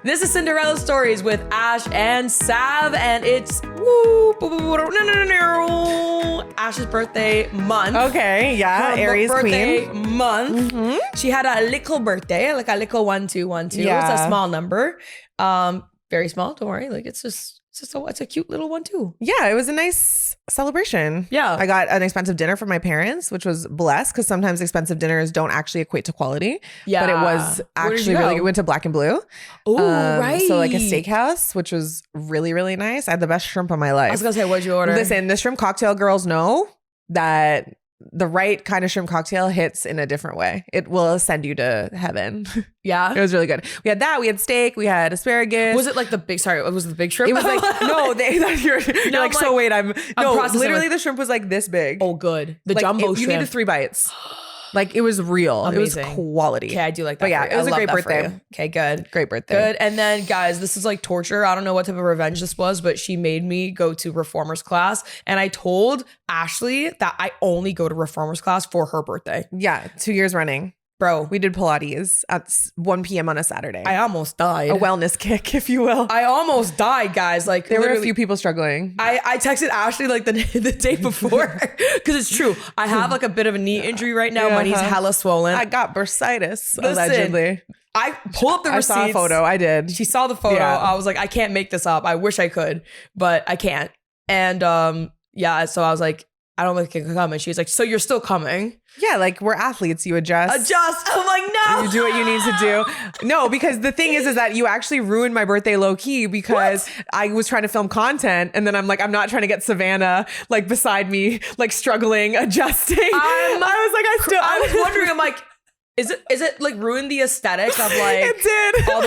This is Cinderella Stories with Ash and Sav, and it's Ash's birthday month. Okay, yeah, Her Aries birthday queen. month. Mm-hmm. She had a little birthday, like a little 1212. Yeah. It's a small number. Very small, don't worry. Like it's a cute little 12. Yeah, it was a nice celebration. Yeah. I got an expensive dinner from my parents, which was blessed because sometimes expensive dinners don't actually equate to quality. Yeah. But it was actually really good. We went to Black and Blue. Oh, right. So like a steakhouse, which was really, really nice. I had the best shrimp of my life. I was gonna say, what'd you order? Listen, the shrimp cocktail girls know that the right kind of shrimp cocktail hits in a different way. It will send you to heaven. Yeah. It was really good. We had that. We had steak. We had asparagus. Was it like the big, sorry, was it the big shrimp? It was like, no, you're No, like, I'm so wait, I'm no, processing, literally like- the shrimp was like this big. Oh, good. The Like, jumbo you shrimp. needed 3 bites. Like it was real. Amazing. It was quality. Okay, I do like that. But yeah, for you. it was I a love great that for birthday. you. Okay, good. Great birthday. Good. And then, guys, this is like torture. I don't know what type of revenge this was, but she made me go to reformers class. And I told Ashley that I only go to reformers class for her birthday. Yeah, 2 years running. Bro, We did Pilates at 1 p.m. on a Saturday. I almost died. A wellness kick, if you will. I almost died, guys. Like There were a literally- few people struggling. I texted Ashley like the day before because it's true. I have like a bit of a knee injury right now. My knee's hella swollen. I got bursitis, Listen, allegedly. I pulled up the I receipts. saw a photo. I did. She saw the photo. Yeah. I was like, I can't make this up. I wish I could, but I can't. And yeah, so I was like, I don't think I can come. And she's like, so you're still coming? Yeah, like we're athletes. You adjust. I'm like, no. You do what you need to do. No, because the thing is that you actually ruined my birthday low key because I was trying to film content and then I'm like, I'm not trying to get Savannah like beside me, like struggling, adjusting. I was wondering, I'm like, is it like ruin the aesthetic of like It did. all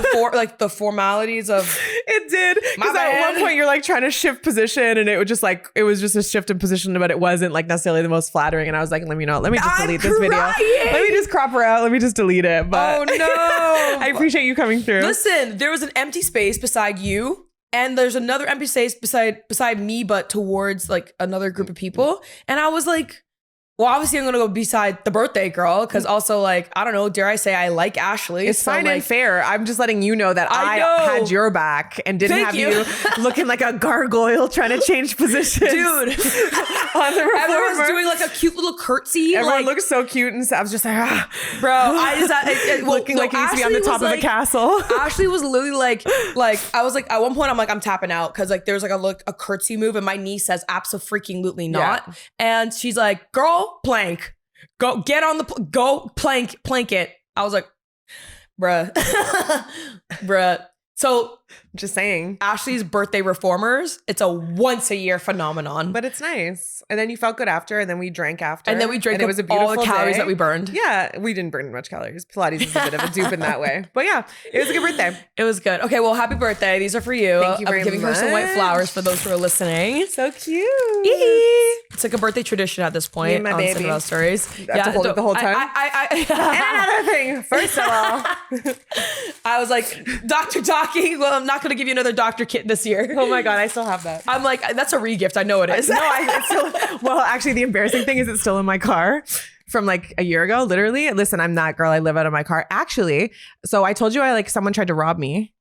the formalities of It did. My Because at bad. one point you're like trying to shift position and it was just a shift in position, but it wasn't like necessarily the most flattering. And I was like, let me just I'm delete this video. crying. Let me just crop her out. Let me just delete it. But Oh no. I appreciate you coming through. Listen, there was an empty space beside you. And there's another empty space beside me, but towards like another group of people. And I was like, well, obviously I'm gonna go beside the birthday girl because also like, I don't know, dare I say I like Ashley. It's so, fine like, and fair. I'm just letting you know that I I know. had your back and didn't Thank have you. you looking like a gargoyle trying to change positions. Dude. On the Everyone's reformer. doing like a cute little curtsy. Everyone like, looks so cute and I was just like, bro, I just looking like he needs to be on the Ashley top was of a castle. Ashley was literally like I was like at one point I'm like I'm tapping out because like there's like a curtsy move and my knee says absolutely not. Yeah. And she's like, girl, plank. Go get on the go plank it. I was like, bruh. Bruh. So Just saying. Ashley's birthday reformers, it's a once a year phenomenon. But it's nice. And then you felt good after, and then we drank after. and then we drank and it was a beautiful all the calories day. that we burned. Yeah, we didn't burn much calories. Pilates is a bit of a dupe in that way. But yeah, it was a good birthday. It was good. Okay, well, happy birthday. These are for you. Thank you very I'm giving her some white much. flowers for those who are listening. So cute. It's like a birthday tradition at this point and my on baby. Cinderella Stories. I have to hold it the whole time? I And another thing, first of all. I was like, Dr. Docky, well, I'm not going to give you another doctor kit this year. Oh my God, I still have that. I'm like, that's a re-gift. I know it is. No, it's still, well, actually, the embarrassing thing is it's still in my car from like a year ago, literally. Listen, I'm that girl. I live out of my car. Actually, so I told you someone tried to rob me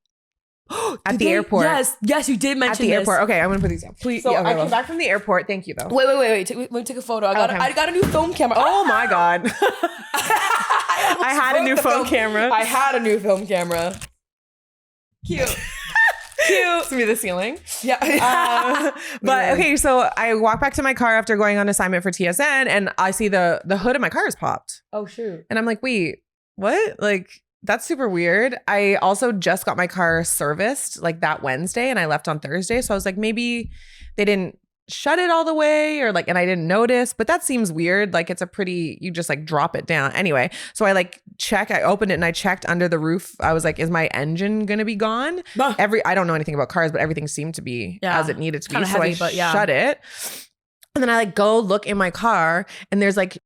at the airport. Yes, you did mention At the this. airport. Okay, I'm going to put these down. Please. So Yeah, okay, I well. came back from the airport. Thank you, though. Wait. Let me take a photo. Okay. I got a new film camera. Oh my God. I had a new phone camera. I had a new film camera. Cute. Cute. To me, the ceiling. Yeah. But okay, so I walk back to my car after going on assignment for TSN and I see the hood of my car is popped. Oh, shoot. And I'm like, wait, what? Like, that's super weird. I also just got my car serviced like that Wednesday and I left on Thursday. So I was like, maybe they didn't shut it all the way or like, and I didn't notice, but that seems weird. Like it's you just like drop it down. Anyway, so I opened it and I checked under the roof. I was like, is my engine going to be gone? I don't know anything about cars, but everything seemed to be as it needed to be. Kinda So heavy, I but yeah. shut it. And then I go look in my car and there's like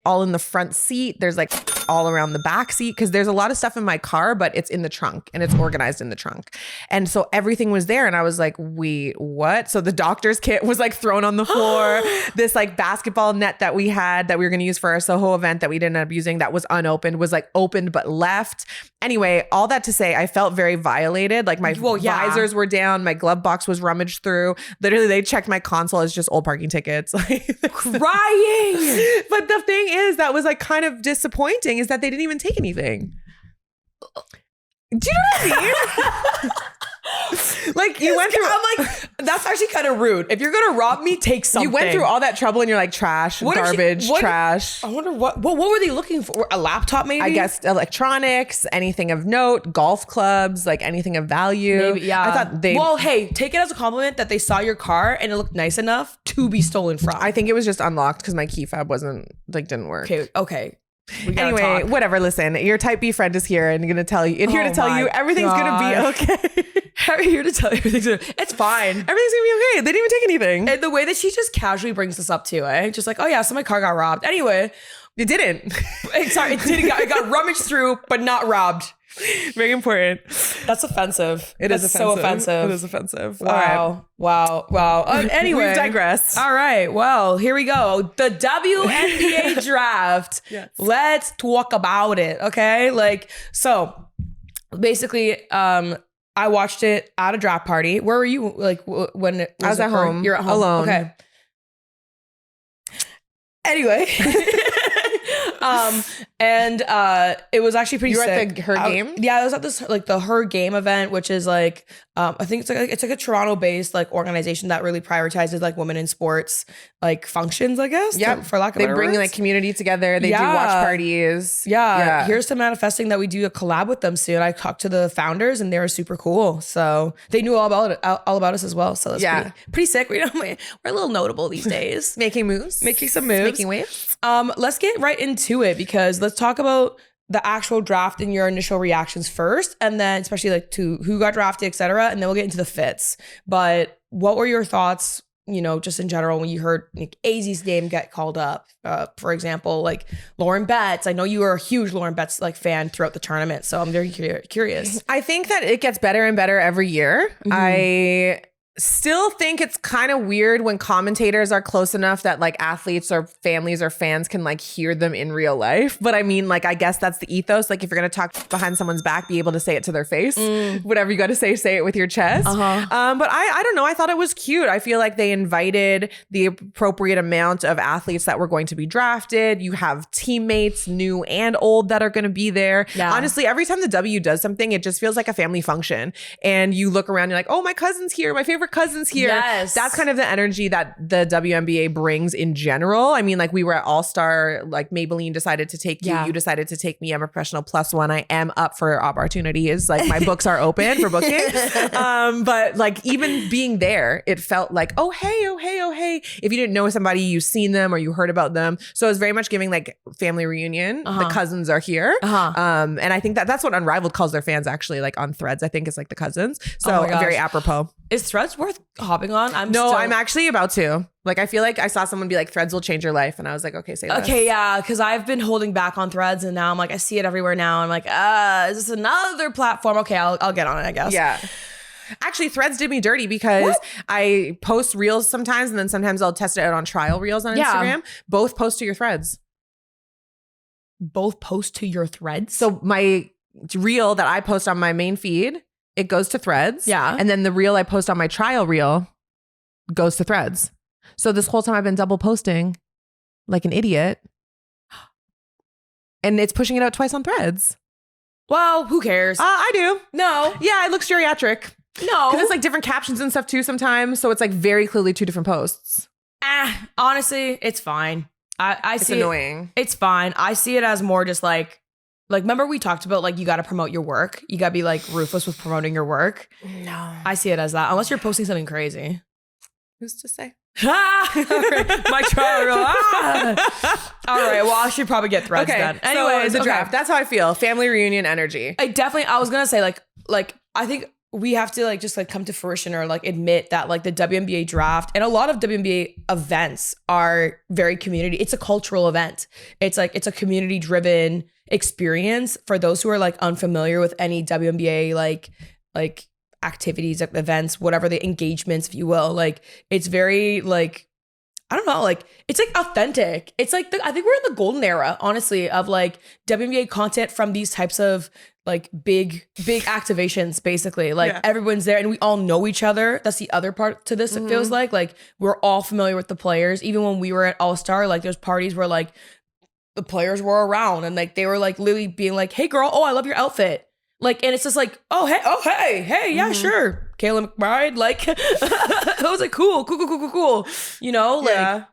all in the front seat. There's like all around the back seat because there's a lot of stuff in my car, but it's in the trunk and it's organized in the trunk. And so everything was there. And I was like, wait, what? So the doctor's kit was like thrown on the floor. This like basketball net that we had that we were going to use for our Soho event that we didn't end up using that was unopened was like opened but left. Anyway, all that to say, I felt very violated. Like my visors were down, my glove box was rummaged through. Literally, they checked my console as just old parking tickets. Like Crying. But the thing is, that was like kind of disappointing is that they didn't even take anything. Do you know what I mean? Like you went through. I'm like, that's actually kind of rude. If you're gonna rob me, take something. You went through all that trouble and you're like trash, garbage, trash. I wonder what were they looking for? A laptop, maybe? I guess electronics, anything of note, golf clubs, like anything of value. Maybe, yeah. I thought they. Well, hey, take it as a compliment that they saw your car and it looked nice enough to be stolen from. I think it was just unlocked because my key fob didn't work. Okay. Anyway, whatever. Listen, your type B friend is here and going to tell you, here to tell you everything's going to be okay. Here to tell you it's fine. Everything's going to be okay. They didn't even take anything. And the way that she just casually brings this up too, just like, oh yeah, so my car got robbed. Anyway, it didn't. Sorry, it got rummaged through, but not robbed. Very important. That's offensive. It is so offensive. It is offensive. Wow. Wow. Anyway. We've digressed. All right. Well, here we go. The WNBA draft. Yes. Let's talk about it. Okay. Like, so basically, I watched it at a draft party. Where were you? Like when it was I was at home. You're at home. Alone. Okay. Anyway. And it was actually pretty sick. You were at the Her Game? Yeah, I was at this like the Her Game event, which is like I think it's like a Toronto-based like organization that really prioritizes like women in sports like functions, I guess. Yeah, for lack of they better bring words. like community together. They do watch parties. Yeah. Here's to manifesting that we do a collab with them soon. I talked to the founders and they were super cool. So they knew all about us as well. So that's pretty sick. We're a little notable these days. Making moves. Making some moves. Making waves. Let's get right into it because let's talk about the actual draft and your initial reactions first, and then especially like to who got drafted, etc. And then we'll get into the fits. But what were your thoughts, just in general when you heard like Azzi's name get called up? For example, like Lauren Betts. I know you were a huge Lauren Betts like fan throughout the tournament, so I'm very curious. I think that it gets better and better every year. Mm-hmm. I still think it's kind of weird when commentators are close enough that like athletes or families or fans can like hear them in real life. But I mean, like, I guess that's the ethos. Like if you're going to talk behind someone's back, be able to say it to their face, whatever you got to say it with your chest. But I don't know. I thought it was cute. I feel like they invited the appropriate amount of athletes that were going to be drafted. You have teammates, new and old, that are going to be there. Yeah. Honestly, every time the W does something, it just feels like a family function. And you look around, you're like, oh, my cousin's here. My favorite cousins here. Yes. That's kind of the energy that the WNBA brings in general. I mean, like we were at All-Star, like Maybelline decided to take you. You decided to take me. I'm a professional +1. I am up for opportunities. Like my books are open for booking. But like even being there, it felt like, oh, hey. If you didn't know somebody, you've seen them or you heard about them. So it was very much giving like family reunion. The cousins are here. And I think that's what Unrivaled calls their fans actually, like on Threads, I think it's like the cousins. So very apropos. Is Threads worth hopping on? I'm actually about to. Like, I feel like I saw someone be like, Threads will change your life. And I was like, okay, say that. Okay, yeah. Because I've been holding back on Threads and now I'm like, I see it everywhere now. I'm like, is this another platform? Okay, I'll get on it, I guess. Yeah. Actually, Threads did me dirty because I post reels sometimes and then sometimes I'll test it out on trial reels on Instagram. Both post to your Threads. Both post to your Threads? So my reel that I post on my main feed, it goes to Threads. Yeah. And then the reel I post on my trial reel goes to Threads. So this whole time I've been double posting like an idiot. And it's pushing it out twice on Threads. Well, who cares? I do. No. Yeah, it looks geriatric. No. Because it's like different captions and stuff too sometimes. So it's like very clearly two different posts. Honestly, it's fine. I see. It's annoying. It's fine. I see it as more just like remember we talked about like you got to promote your work. You got to be like ruthless with promoting your work. No. I see it as that. Unless you're posting something crazy. Who's to say? My trial reel. All right. Well, I should probably get Threads done. Anyway, the draft. That's how I feel. Family reunion energy. I was gonna say like I think we have to like just like come to fruition or like admit that like the WNBA draft and a lot of WNBA events are very community. It's a cultural event. It's a community driven experience for those who are like unfamiliar with any WNBA like activities, events, whatever the engagements, if you will. Like it's very like I don't know, like it's like authentic. It's like I think we're in the golden era, honestly, of like WNBA content from these types of like big activations, basically. Like everyone's there and we all know each other. That's the other part to this. It feels like we're all familiar with the players. Even when we were at All-Star, like there's parties where like the players were around and like they were like literally being like, hey girl, oh, I love your outfit. Like, and it's just like, oh, hey, yeah, sure. Kayla McBride, like, I was like, cool. You know, like,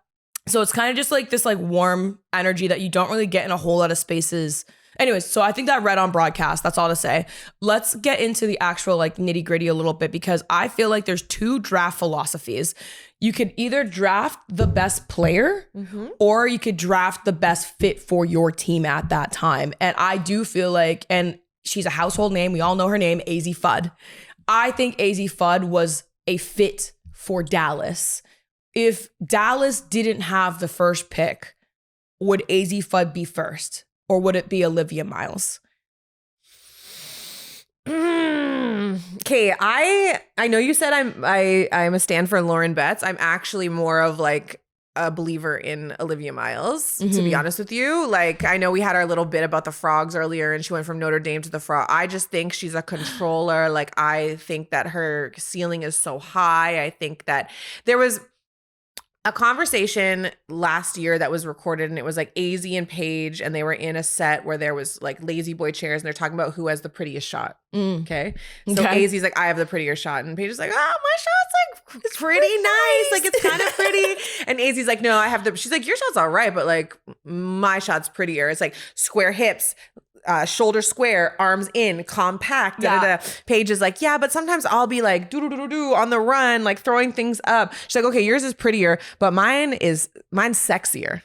so it's kind of just like this like warm energy that you don't really get in a whole lot of spaces. Anyways, so I think that read on broadcast, that's all to say. Let's get into the actual like nitty gritty a little bit because I feel like there's two draft philosophies. You could either draft the best player or you could draft the best fit for your team at that time. And I do feel like, and she's a household name. We all know her name, Azzi Fudd. I think Azzi Fudd was a fit for Dallas. If Dallas didn't have the first pick, would Azzi Fudd be first? Or would it be Olivia Miles? Okay, I know you said I'm a stand for Lauren Betts. I'm actually more of like a believer in Olivia Miles, to be honest with you. Like, I know we had our little bit about the frogs earlier and she went from Notre Dame to the frog. I just think she's a controller. Like, I think that her ceiling is so high. I think that there was a conversation last year that was recorded and it was like Azzi and Paige and they were in a set where there was like lazy boy chairs and they're talking about who has the prettiest shot. Okay. So Azzi's like, I have the prettier shot. And Paige is like, oh, my shot's like, it's pretty nice. Like, it's kind of pretty. And Azzi's like, no, I have she's like, your shot's all right, but like my shot's prettier. It's like square hips, shoulder square, arms in, compact. Paige is like, yeah, but sometimes I'll be like do on the run, like throwing things up. She's like, okay, yours is prettier, but mine's sexier.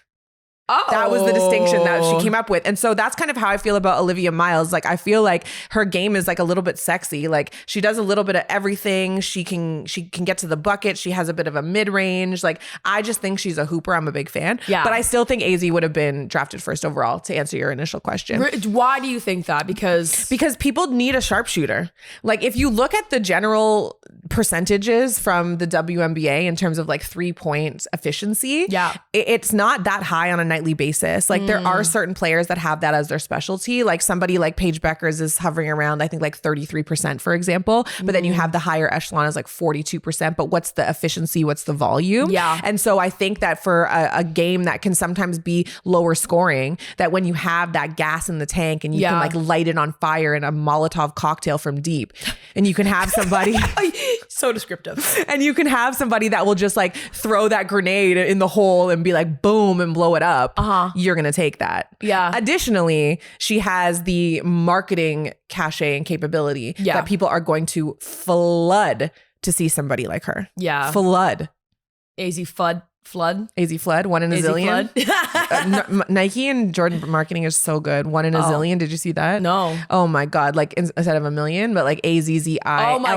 Oh. That was the distinction that she came up with. And so that's kind of how I feel about Olivia Miles. Like, I feel like her game is like a little bit sexy. Like, she does a little bit of everything. She can get to the bucket. She has a bit of a mid-range. Like, I just think she's a hooper. I'm a big fan. Yeah. But I still think Azzi would have been drafted first overall, to answer your initial question. Why do you think that? Because people need a sharpshooter. Like, if you look at the general percentages from the WNBA in terms of like 3-point efficiency, it's not that high on a nightly basis. Like, there are certain players that have that as their specialty. Like, somebody like Paige Bueckers is hovering around, I think, like 33%, for example. But then you have the higher echelon is like 42%. But what's the efficiency? What's the volume? Yeah. And so I think that for a game that can sometimes be lower scoring, that when you have that gas in the tank and you can like light it on fire in a Molotov cocktail from deep, and you can have somebody so descriptive, and you can have somebody that will just like throw that grenade in the hole and be like boom and blow it up. You're gonna take that. Yeah. Additionally, she has the marketing cachet and capability that people are going to flood to see somebody like her. Yeah. Flood. Azzi Fudd. Azzi Flood, one in a zillion. Nike and Jordan marketing is so good. One in a zillion. Did you see that? No. Oh my God. Like, instead of a million, but like AZZILLION. Oh my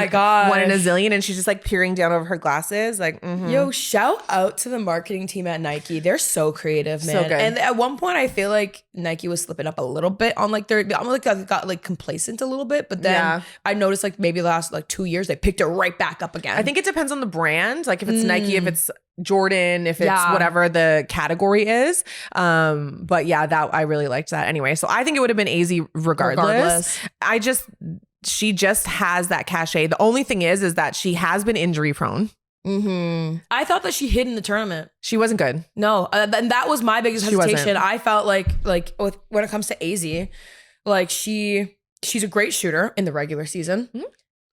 God. One in a zillion. And she's just like peering down over her glasses. Like, Yo, shout out to the marketing team at Nike. They're so creative, man. So good. And at one point, I feel like Nike was slipping up a little bit on like their, I'm like, got like complacent a little bit. But then I noticed like maybe the last like 2 years, they picked it right back up again. I think it depends on the brand. Like, if it's Nike, if it's Jordan, if it's whatever the category is. But yeah, that I really liked that anyway. So I think it would have been Azzi regardless. She just has that cachet. The only thing is that she has been injury prone. I thought that she hid in the tournament. She wasn't good. No, and that was my biggest hesitation. I felt like when it comes to Azzi, like she's a great shooter in the regular season.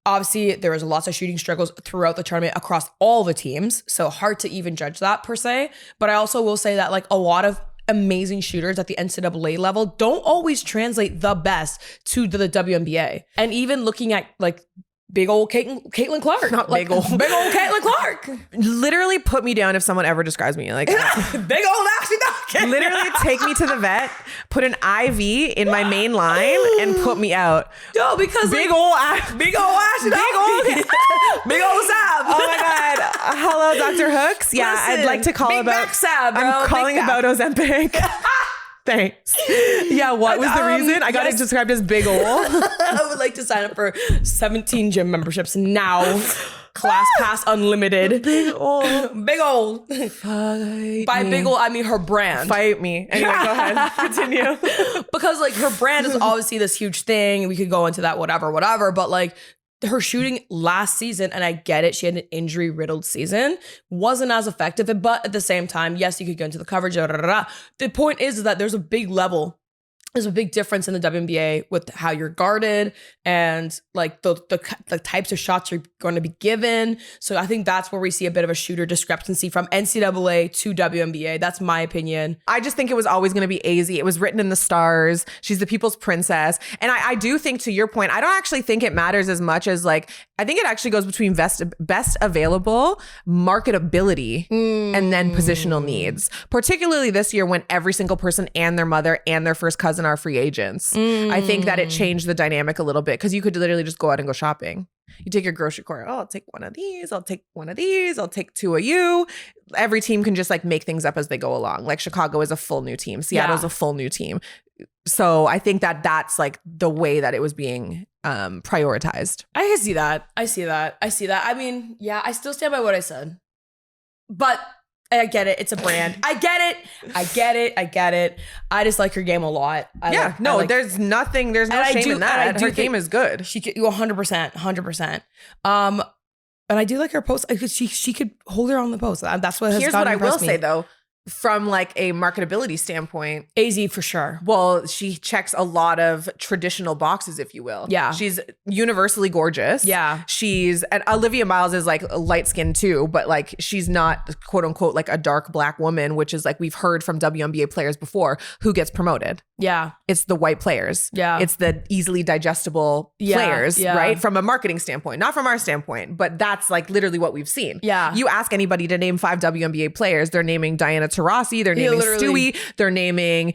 Obviously, there was lots of shooting struggles throughout the tournament across all the teams. So hard to even judge that per se. But I also will say that like a lot of amazing shooters at the NCAA level don't always translate the best to the WNBA. And even looking at like big old Caitlin Clark. Not like, big old Caitlin Clark. Literally put me down if someone ever describes me like big old Ashley Dawkins. Literally take me to the vet, put an IV in my main line, and put me out. No, because big old Ashley big old Sab. Oh my God. Hello, Dr. Hooks. Yeah, listen, I'd like to call about Sab, bro. I'm calling about Ozempic. Thanks. Yeah, what was the reason? I got it described as big ol'. I would like to sign up for 17 gym memberships now. Class pass unlimited. Big old. Big old. Fight By me. big old, I mean her brand. Fight me. Anyway, go ahead. Continue. Because like her brand is obviously this huge thing. We could go into that, whatever. But like her shooting last season, and I get it, she had an injury riddled season, wasn't as effective. But at the same time, yes, you could go into the coverage. The point is that there's a big level. There's a big difference in the WNBA with how you're guarded and like the types of shots you're going to be given. So I think that's where we see a bit of a shooter discrepancy from NCAA to WNBA. That's my opinion. I just think it was always going to be Azzi. It was written in the stars. She's the people's princess. And I do think, to your point, I don't actually think it matters as much as like, I think it actually goes between best available, marketability, and then positional needs. Particularly this year when every single person and their mother and their first cousin are free agents. I think that it changed the dynamic a little bit because you could literally just go out and go shopping. You take your grocery cart. Oh, I'll take one of these. I'll take one of these. I'll take two of you. Every team can just like make things up as they go along. Like Chicago is a full new team. Seattle's a full new team. So I think that that's like the way that it was being prioritized. I can see that. I see that. I mean, yeah, I still stand by what I said. But I get it. It's a brand. I get it. I just like her game a lot. There's no shame in that. Her game is good. She could 100%. And I do like her post. She could hold her on the post. That's what has Here's what I will say though. From like a marketability standpoint, Azzi for sure. Well, she checks a lot of traditional boxes, if you will. Yeah. She's universally gorgeous. Yeah. And Olivia Miles is like light skinned too, but like she's not quote unquote like a dark black woman, which is like we've heard from WNBA players before who gets promoted. Yeah. It's the white players. Yeah. It's the easily digestible players, right? From a marketing standpoint, not from our standpoint, but that's like literally what we've seen. Yeah. You ask anybody to name 5 WNBA players, they're naming Diana Taurasi, they're naming Stewie, they're naming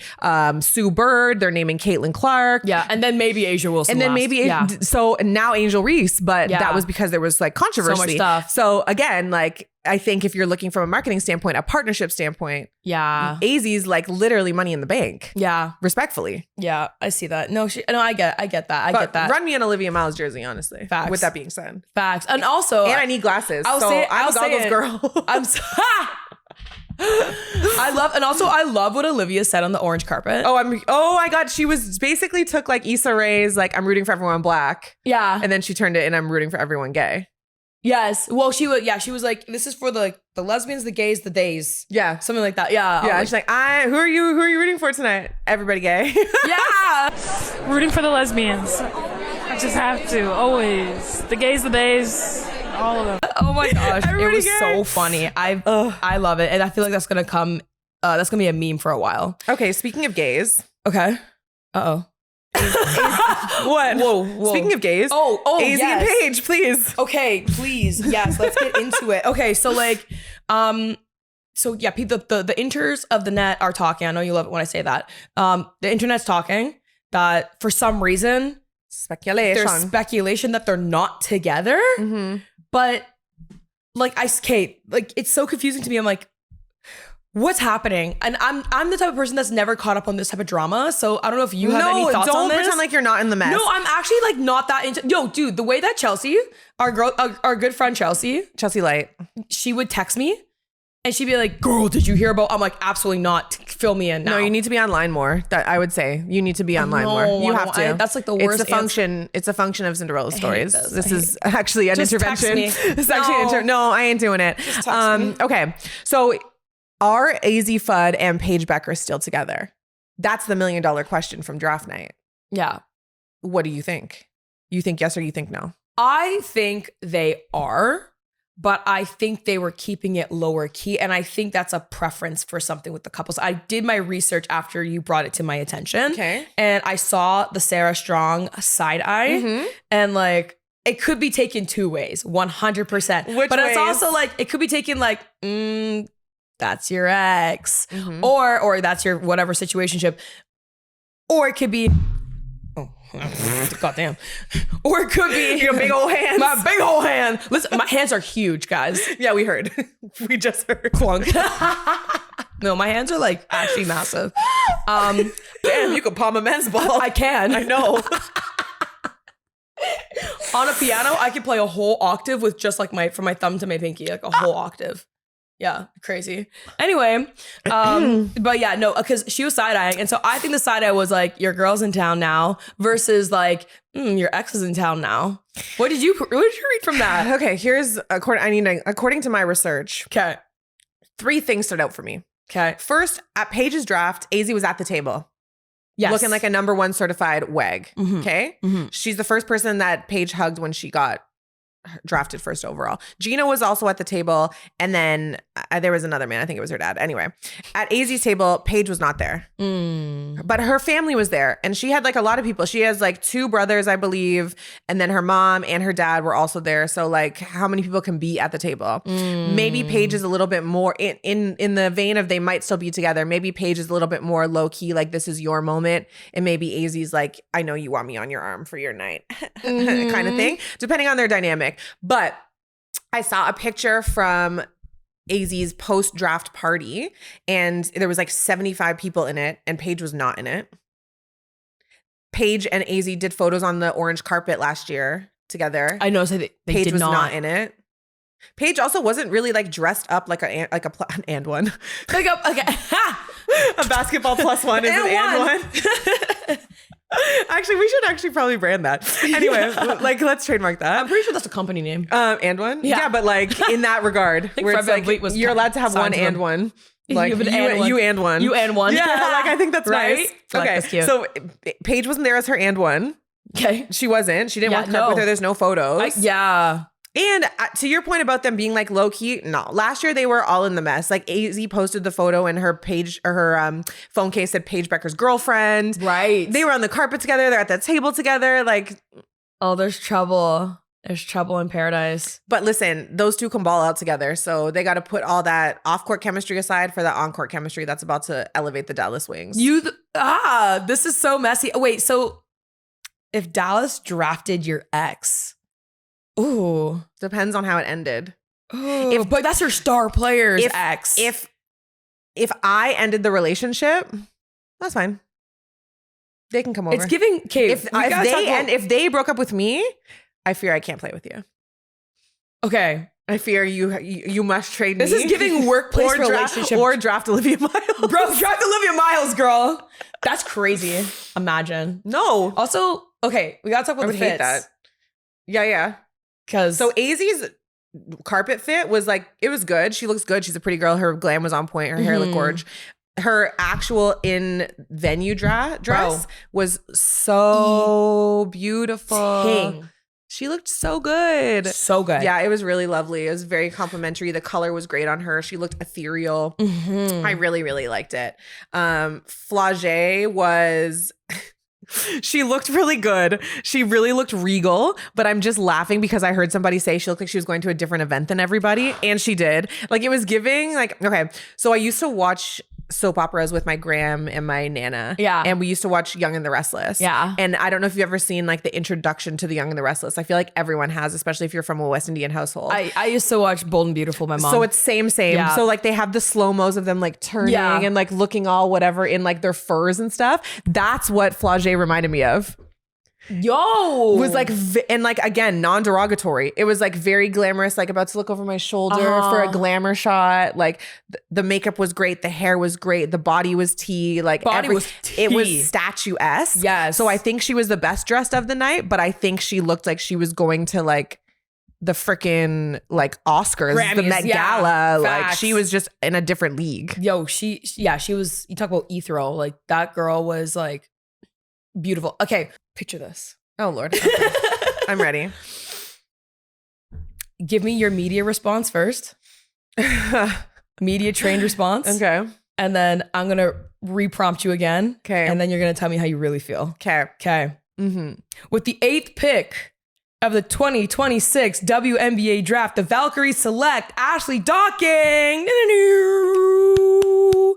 Sue Bird, they're naming Caitlin Clark. Yeah, and then maybe Asia Wilson. And then so now Angel Reese, but that was because there was like controversy. So much stuff. So again, like I think if you're looking from a marketing standpoint, a partnership standpoint, Azzi's like literally money in the bank. Yeah. Respectfully. Yeah, I see that. I get that. Run me an Olivia Miles jersey, honestly. Facts. With that being said. Facts. And also, I need glasses. I'm a goggles girl. I love what Olivia said on the orange carpet. Oh my God. She was basically took like Issa Rae's like, I'm rooting for everyone black. Yeah. And then she turned it and I'm rooting for everyone gay. Yes. Well, she was like, this is for the lesbians, the gays, the days. Yeah. Something like that. Yeah. Yeah. She's like, who are you rooting for tonight? Everybody gay. Yeah. Rooting for the lesbians. I just have to, always. The gays, the days, all of them. Oh my gosh. Everybody it was gay. so funny. I love it. And I feel like that's going to come, that's going to be a meme for a while. Okay. Speaking of gays. Okay. Uh-oh. What? Whoa. Speaking of gays. Azzi and Paige, please. Okay, please. Yes, let's get into it. Okay, so like, the inters of the net are talking. I know you love it when I say that. The internet's talking that for some reason, there's speculation that they're not together. Mm-hmm. But like, it's so confusing to me. I'm like, what's happening? And I'm the type of person that's never caught up on this type of drama. So I don't know if you have any thoughts on this. Don't pretend like you're not in the mess. No, I'm actually like not that into. Yo, dude, the way that Chelsea, our good friend Chelsea Light, she would text me and she'd be like, "Girl, did you hear about?" I'm like, "Absolutely not. Fill me in now." No, you need to be online more. That I would say you need to be online more. You have to. That's like the worst. It's a function of Cinderella Stories. This is actually actually an intervention. It's actually no, I ain't doing it. Okay, so. Are Azzi, Fudd, and Paige Bueckers still together? That's the $1 million question from draft night. Yeah. What do you think? You think yes or you think no? I think they are, but I think they were keeping it lower key. And I think that's a preference for something with the couples. I did my research after you brought it to my attention. Okay. And I saw the Sarah Strong side eye and like, it could be taken two ways, 100%. Which but ways? It's also like, it could be taken like, that's your ex, or that's your whatever situationship, or it could be, goddamn, or it could be your big old hands. My big old hand. Listen, my hands are huge, guys. Yeah, we heard. We just heard. Clunk. No, my hands are like actually massive. Damn, you could palm a men's ball. I can. I know. On a piano, I could play a whole octave with just like from my thumb to my pinky, like a whole octave. Yeah, crazy. Anyway, but yeah, no, because she was side-eyeing. And so I think the side-eye was like, your girl's in town now versus like, your ex is in town now. What did you read from that? Okay, here's, according to my research, Okay. 3 things stood out for me. Okay. First, at Paige's draft, Azzi was at the table. Yes. Looking like a number 1 certified WEG. Mhm. Okay? Mhm. She's the first person that Paige hugged when she got drafted first overall. Gina was also at the table. And then there was another man. I think it was her dad. Anyway, at Azzi's table, Paige was not there. But her family was there. And she had like a lot of people. She has like 2 brothers, I believe. And then her mom and her dad were also there. So like how many people can be at the table? Maybe Paige is a little bit more in the vein of they might still be together. Maybe Paige is a little bit more low key, like this is your moment. And maybe Azzi's like, I know you want me on your arm for your night kind of thing, depending on their dynamic. But I saw a picture from Azzi's post-draft party and there was like 75 people in it and Paige was not in it. Paige and Azzi did photos on the orange carpet last year together. I noticed they Paige did was not. not in it. Paige also wasn't really like dressed up like an and one. Like A basketball plus one is an and one. Actually, we should probably brand that. Anyway, like let's trademark that. I'm pretty sure that's a company name. And one? Yeah, but like in that regard, where it's Fred like was you're allowed to have one signed to and them. one. Like You have an and one. you and one. You and one. Yeah, like I think that's Right? nice. I like Okay, that's cute. so Paige wasn't there as her and one. Okay. She wasn't. She didn't Yeah, walk up with no. her. There's no photos. Yeah. And to your point about them being like low key, no. Last year they were all in the mess. Like Azzi posted the photo and her page or her phone case said Paige Bueckers' girlfriend. Right. They were on the carpet together. They're at the table together. Like, Oh, there's trouble. There's trouble in paradise. but listen, those 2 can ball out together. So they got to put all that off-court chemistry aside for the on-court chemistry that's about to elevate the Dallas Wings. This is so messy. Oh, wait, so if Dallas drafted your ex, ooh. Depends on how it ended. But that's her star player's If- ex. If I ended the relationship, that's fine. They can come over. It's giving, okay, if they broke up with me, I fear I can't play with you. okay. I fear you must trade me. This is giving workplace or relationship. draft Olivia Miles. Bro, draft Olivia Miles, girl. That's crazy. Imagine. No. Also, okay, we gotta talk about I would the hate fits. that. Yeah. Because So Azzi's carpet fit was like, it was good. She looks good. She's a pretty girl. Her glam was on point. Her hair looked gorgeous. Her actual in venue dress Bro. was so beautiful. Ting. She looked so good. So good. Yeah, it was really lovely. It was very complimentary. The color was great on her. She looked ethereal. Mm-hmm. I really, really liked it. Flau'jae was... She looked really good. She really looked regal, but I'm just laughing because I heard somebody say she looked like she was going to a different event than everybody, and she did. Like it was giving like, okay, so I used to watch soap operas with my gram and my nana. Yeah. And we used to watch Young and the Restless. Yeah. And I don't know if you've ever seen like the introduction to the Young and the Restless. I feel like everyone has, especially if you're from a West Indian household. I used to watch Bold and Beautiful, my mom. So it's same. Yeah. So like they have the slow-mos of them like turning Yeah. and like looking all whatever in like their furs and stuff. That's what Flau'jae reminded me of. Yo. Was like, and like again, non-derogatory. It was like very glamorous, like about to look over my shoulder for a glamour shot. Like the makeup was great. The hair was great. The body was tea. Like it was statuesque. Yes. So I think she was the best dressed of the night, but I think she looked like she was going to like the freaking like Oscars, the Grammys, Met yeah. Gala. Like Facts. she was just in a different league. Yo, she was, you talk about ethereal. Like that girl was like beautiful. Okay, picture this. Oh Lord. Okay. I'm ready. Give me your media response first. Media trained response. Okay. And then I'm going to re-prompt you again. Okay. And then you're going to tell me how you really feel. Okay. Okay. Mm-hmm. With the 8th pick of the 2026 WNBA draft, the Valkyries select Ashley Docking.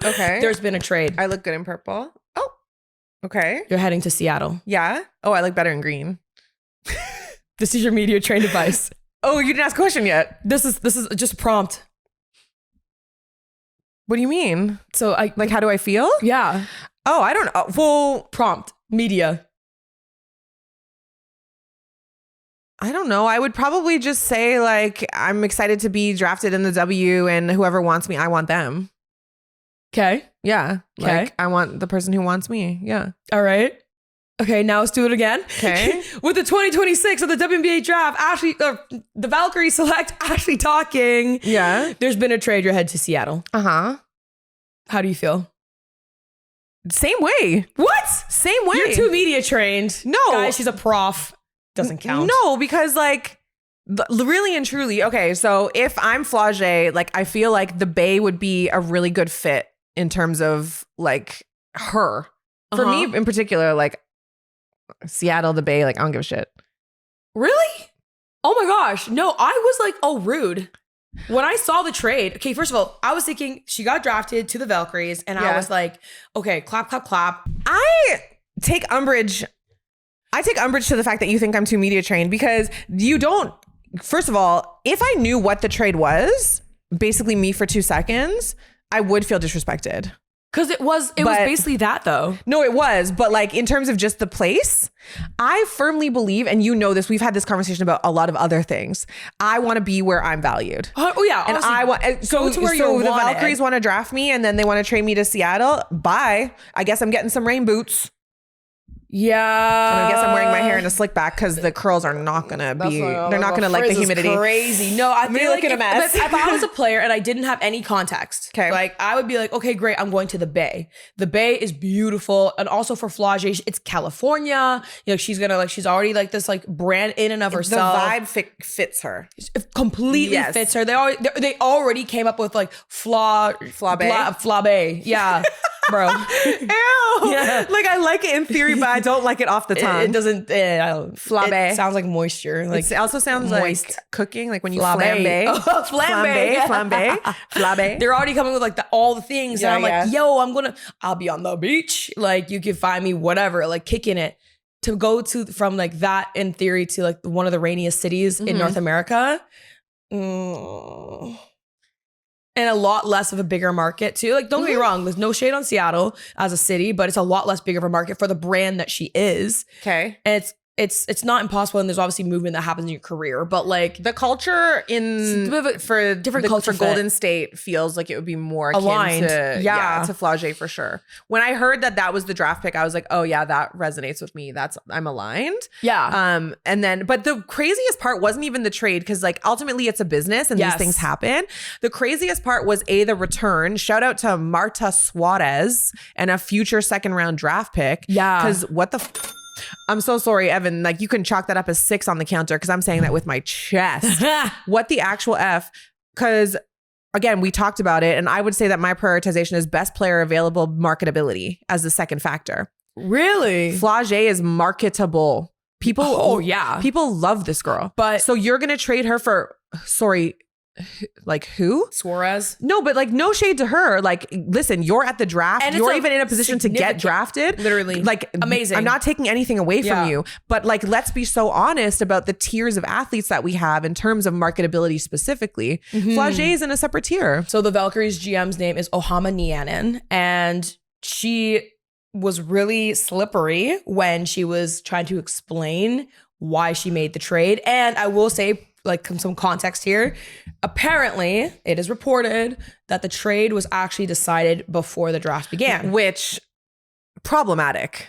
Okay. There's been a trade. I look good in purple. Oh. Okay. You're heading to Seattle. Yeah. Oh, I look better in green. This is your media trained advice. Oh, you didn't ask a question yet. This is just a prompt. What do you mean? So I Like, how do I feel? yeah. Oh, I don't know. Well, Prompt. Media. I don't know. I would probably just say like, I'm excited to be drafted in the W and whoever wants me, I want them. Okay. Yeah. Okay. Like I want the person who wants me. Yeah. All right. Okay, now let's do it again. Okay. With the 2026 of the WNBA draft, the Valkyries select Ashley talking. Yeah. There's been a trade. You're headed to Seattle. Uh-huh. How do you feel? Same way. What? Same way. You're too media trained. No. Guys, she's a prof. Doesn't count. No, because like really and truly, okay, so if I'm Flau'jae, like I feel like the Bay would be a really good fit in terms of like her. For me in particular, like Seattle, the Bay, like I don't give a shit. Really? Oh my gosh. No, I was like, oh, rude. When I saw the trade, okay, first of all, I was thinking she got drafted to the Valkyries and I was like, okay, clap, clap, clap. I take umbrage to the fact that you think I'm too media trained because you don't, first of all, if I knew what the trade was, basically me for 2 seconds, I would feel disrespected. Because it was basically that though. No, it was. But like in terms of just the place, I firmly believe, and you know this, we've had this conversation about a lot of other things. I want to be where I'm valued. Oh yeah. And I want, so to where so you're the wanted. Valkyries want to draft me and then they want to trade me to Seattle. Bye. I guess I'm getting some rain boots. Yeah. And I guess I'm wearing my hair in a slick back because the curls are not going to be, they're not going to like the humidity. Crazy. No, I feel like looking a mess. if I was a player and I didn't have any context, Okay. like I would be like, okay, great, I'm going to the Bay. The Bay is beautiful. And also for Flau'jae, it's California. You know, she's already like this like brand in and of herself. The vibe fits her. It completely Yes. fits her. They already came up with like Flau'jae. Yeah. Bro. Ew. Yeah. Like I like it in theory, but I don't like it off the tongue. It doesn't. I don't. Flau'jae. It sounds like moisture. Like it also sounds moist. like cooking, like when you Flau'jae. flambe. Oh, Flambe. They're already coming with like all the things, Yeah, and I'm yeah. like, yo, I'll be on the beach. Like you can find me, whatever. Like kicking it to go to from like that in theory to like one of the rainiest cities in North America. And a lot less of a bigger market too. Like, don't get me wrong, there's no shade on Seattle as a city, but it's a lot less big of a market for the brand that she is. Okay. And it's not impossible, and there's obviously movement that happens in your career, but like The culture for different culture for Golden State feels like it would be more akin Aligned. to Yeah. to Flau'jae for sure. When I heard that was the draft pick, I was like, oh yeah, that resonates with me. I'm aligned. yeah. But the craziest part wasn't even the trade because like ultimately it's a business and Yes. these things happen. The craziest part was the return. Shout out to Marta Suarez and a future second round draft pick. Yeah. Because what the I'm so sorry, Evan. Like you can chalk that up as 6 on the counter because I'm saying that with my chest. What the actual F? Because again, we talked about it, and I would say that my prioritization is best player available marketability as the second factor. Really? Flau'jae is marketable. People, people love this girl. But So you're gonna trade her for? Sorry, like who? Suarez. No, but like no shade to her. Like, listen, you're at the draft. And it's you're a even in a position to get significant- drafted. Literally. Like Amazing. I'm not taking anything away Yeah. from you, but like let's be so honest about the tiers of athletes that we have in terms of marketability specifically. Flau'jae is in a separate tier. So the Valkyries GM's name is Ohama Nianen, and she was really slippery when she was trying to explain why she made the trade. And I will say, like some context here, apparently it is reported that the trade was actually decided before the draft began. Which problematic.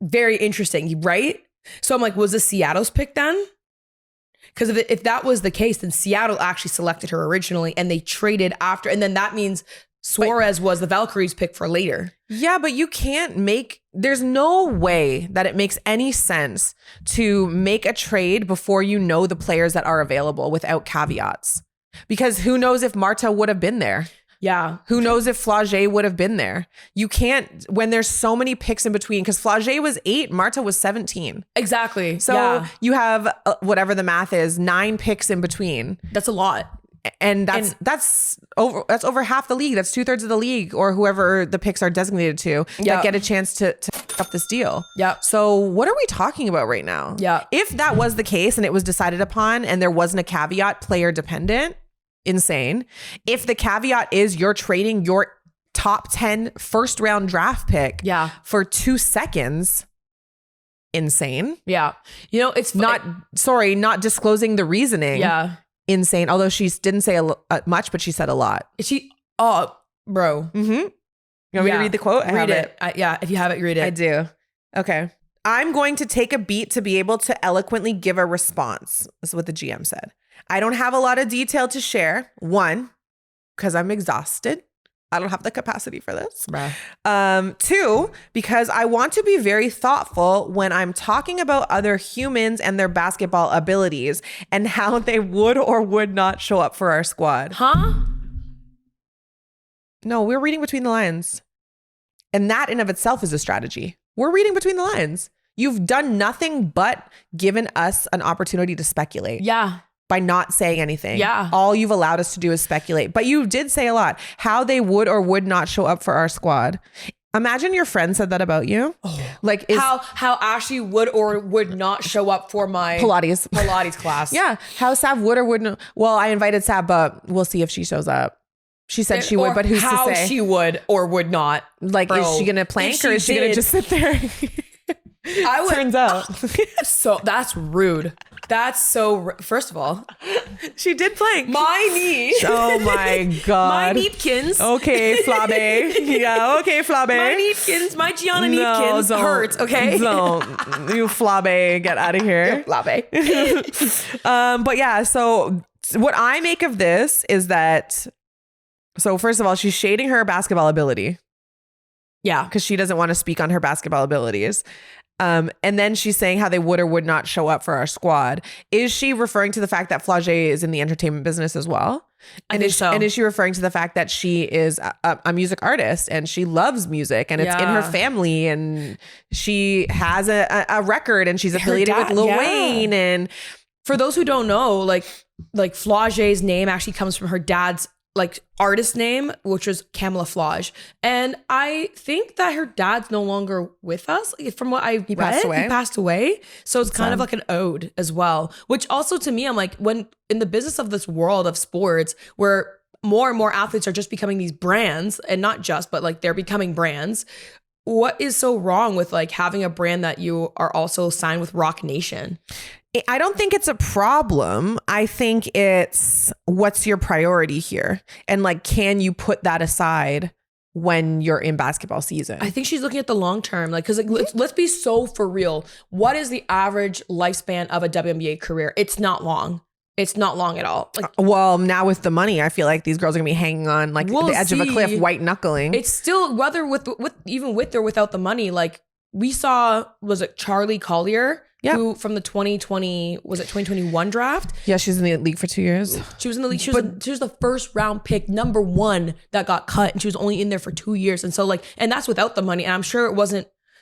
Very interesting, right? So I'm like, was this Seattle's pick then? Because if that was the case, then Seattle actually selected her originally and they traded after. And then that means Suarez was the Valkyries pick for later. Yeah, but you can't there's no way that it makes any sense to make a trade before you know the players that are available without caveats. Because who knows if Marta would have been there? Yeah. Who knows if Flau'jae would have been there? You can't, when there's so many picks in between, because Flau'jae was 8, Marta was 17. Exactly. So you have whatever the math is, 9 picks in between. That's a lot. And that's over half the league. That's 2/3 of the league, or whoever the picks are designated to that get a chance to f up this deal. Yeah. So what are we talking about right now? Yeah. If that was the case and it was decided upon and there wasn't a caveat, player dependent, insane. If the caveat is you're trading your top 10 first round draft pick Yeah. for 2 seconds, insane. Yeah. You know, it's Not disclosing the reasoning. Yeah. Insane. Although she didn't say much, but she said a lot. Bro. Mm-hmm. You want me to read the quote? Read it. Yeah. If you have it, read it. I do. Okay. I'm going to take a beat to be able to eloquently give a response. This is what the GM said. I don't have a lot of detail to share. One, because I'm exhausted. I don't have the capacity for this. Two, because I want to be very thoughtful when I'm talking about other humans and their basketball abilities and how they would or would not show up for our squad. Huh? No, we're reading between the lines. And that in of itself is a strategy. We're reading between the lines. You've done nothing but given us an opportunity to speculate. Yeah. By not saying anything. Yeah. All you've allowed us to do is speculate. But you did say a lot. How they would or would not show up for our squad. Imagine your friend said that about you. Like how Ashley would or would not show up for my Pilates class. Yeah. How Sav would or wouldn't. Well, I invited Sav, but we'll see if she shows up. She said she would, but who's to say? How she would or would not. Like, Bro, is she going to plank or is she going to just sit there? Turns out. So that's rude. That's so, first of all, she did plank. My knee. Oh my God. My neepkins. Okay, Flau'jae. Yeah, okay, Flau'jae. My neepkins, my Gianna neepkins hurt, okay? Don't. You Flau'jae, get out of here. Flau'jae. But yeah, so what I make of this is that, so first of all, she's shading her basketball ability. Yeah. Because she doesn't want to speak on her basketball abilities. And then she's saying how they would or would not show up for our squad. Is she referring to the fact that Flau'jae is in the entertainment business as well? I think so. And is she referring to the fact that she is a music artist and she loves music and it's in her family and she has a record and she's affiliated with Lil Wayne? And for those who don't know, like Flau'jae's name actually comes from her dad's like artist name, which was Camilla Flau'jae. And I think that her dad's no longer with us. Like, from what I read, he passed away. So it's kind of like an ode as well, which also to me, I'm like, when in the business of this world of sports, where more and more athletes are just becoming these brands, and not just, but like they're becoming brands. What is so wrong with like having a brand that you are also signed with Roc Nation? I don't think it's a problem. I think it's what's your priority here? And like, can you put that aside when you're in basketball season? I think she's looking at the long term. Like, because like, let's be so for real. What is the average lifespan of a WNBA career? It's not long. It's not long at all. Like, well, now with the money, I feel like these girls are gonna be hanging on like the edge of a cliff, white knuckling. It's still, whether with even with or without the money, like we saw, was it Charlie Collier? Yeah. Who from the 2021 draft? Yeah, she's in the league for 2 years. She was in the league. She was the first round pick, number 1 that got cut, and she was only in there for 2 years. And so like, and that's without the money. And I'm sure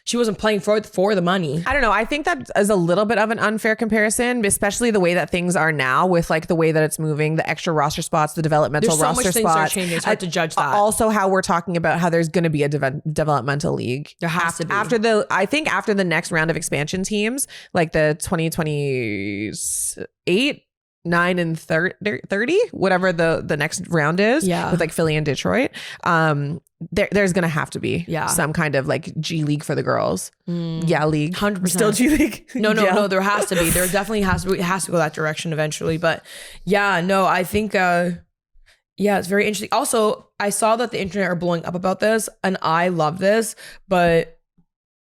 she wasn't playing for the money. I don't know. I think that is a little bit of an unfair comparison, especially the way that things are now with like the way that it's moving, the extra roster spots, the developmental roster spots. There's so much things are changing. It's hard to judge that. Also, how we're talking about how there's going to be a developmental league. There has to be. After the next round of expansion teams, like the 2028, 9 and 30, whatever the next round is, with like Philly and Detroit. There's gonna have to be some kind of like G League for the girls. Yeah, league. 100%. Still G League. No, there has to be. There definitely has to be. It has to go that direction eventually. But yeah, no, I think it's very interesting. Also, I saw that the internet are blowing up about this, and I love this, but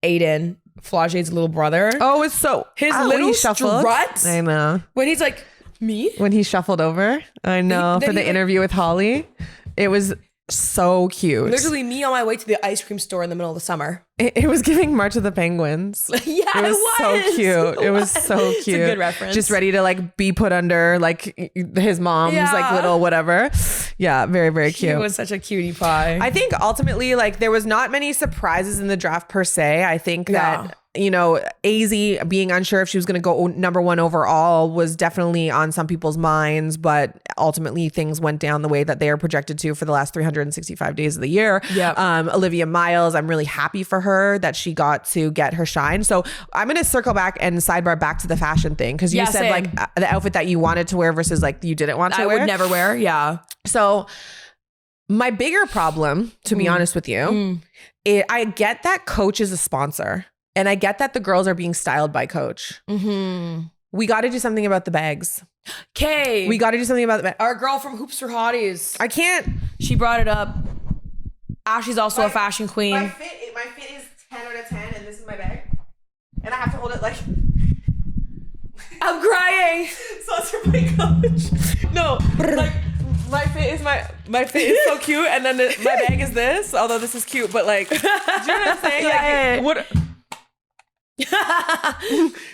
Aiden, Flau'jae's little brother. Oh, it's so his little strut. I know. When he's like, me? When he shuffled over. I know. For the interview with Holly. It was so cute. Literally me on my way to the ice cream store in the middle of the summer. It was giving March of the Penguins. Yeah, it was so cute. It was so cute. It's a good reference. Just ready to like be put under like his mom's like little whatever. Yeah, very, very cute. He was such a cutie pie. I think ultimately like there was not many surprises in the draft per se. I think that Azzi being unsure if she was going to go number 1 overall was definitely on some people's minds, but ultimately things went down the way that they are projected to for the last 365 days of the year. Olivia Miles, I'm really happy for her that she got to get her shine. So I'm going to circle back and sidebar back to the fashion thing, because you said like the outfit that you wanted to wear versus like you didn't want to wear. I would never wear. Yeah. So my bigger problem, to be honest with you, I get that Coach is a sponsor. And I get that the girls are being styled by Coach. Mm-hmm. We got to do something about the bags. Okay. We got to do something about the bags. Our girl from Hoops for Hotties. I can't. She brought it up. Ashley's also a fashion queen. My fit is 10 out of 10, and this is my bag. And I have to hold it like... I'm crying. So it's for my Coach. No, like my fit is so cute, and then my bag is this. Although this is cute, but like, do you know what I'm saying? Yeah. What?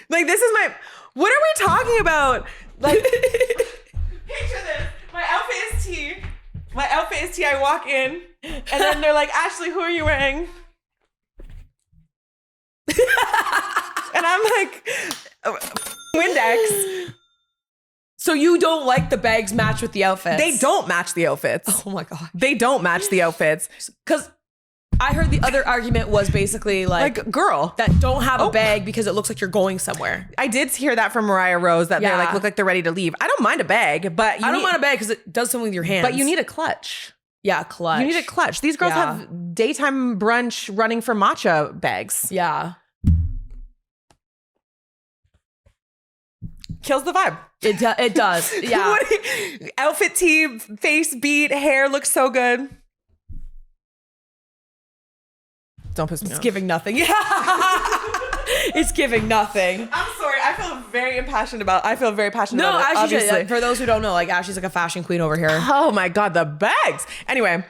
Like this is my. What are we talking about? Like, picture this. My outfit is tea. I walk in, and then they're like, Ashley, who are you wearing? And I'm like, Windex. So you don't like the bags match with the outfits? They don't match the outfits. Oh my God. They don't match the outfits. Because I heard the other argument was basically like girl, that don't have a bag because it looks like you're going somewhere. I did hear that from Mariah Rose that they like look like they're ready to leave. I don't mind a bag, but I don't mind a bag because it does something with your hands. But you need a clutch. Yeah, clutch. You need a clutch. These girls have daytime brunch running for matcha bags. Yeah. Kills the vibe. It does. Yeah. Outfit tee, face beat, hair looks so good. Don't piss me off. It's giving nothing. Yeah. It's giving nothing. I'm sorry. I feel very passionate about it, Ashley, for those who don't know, like Ashley's like a fashion queen over here. Oh my God, the bags. Anyway,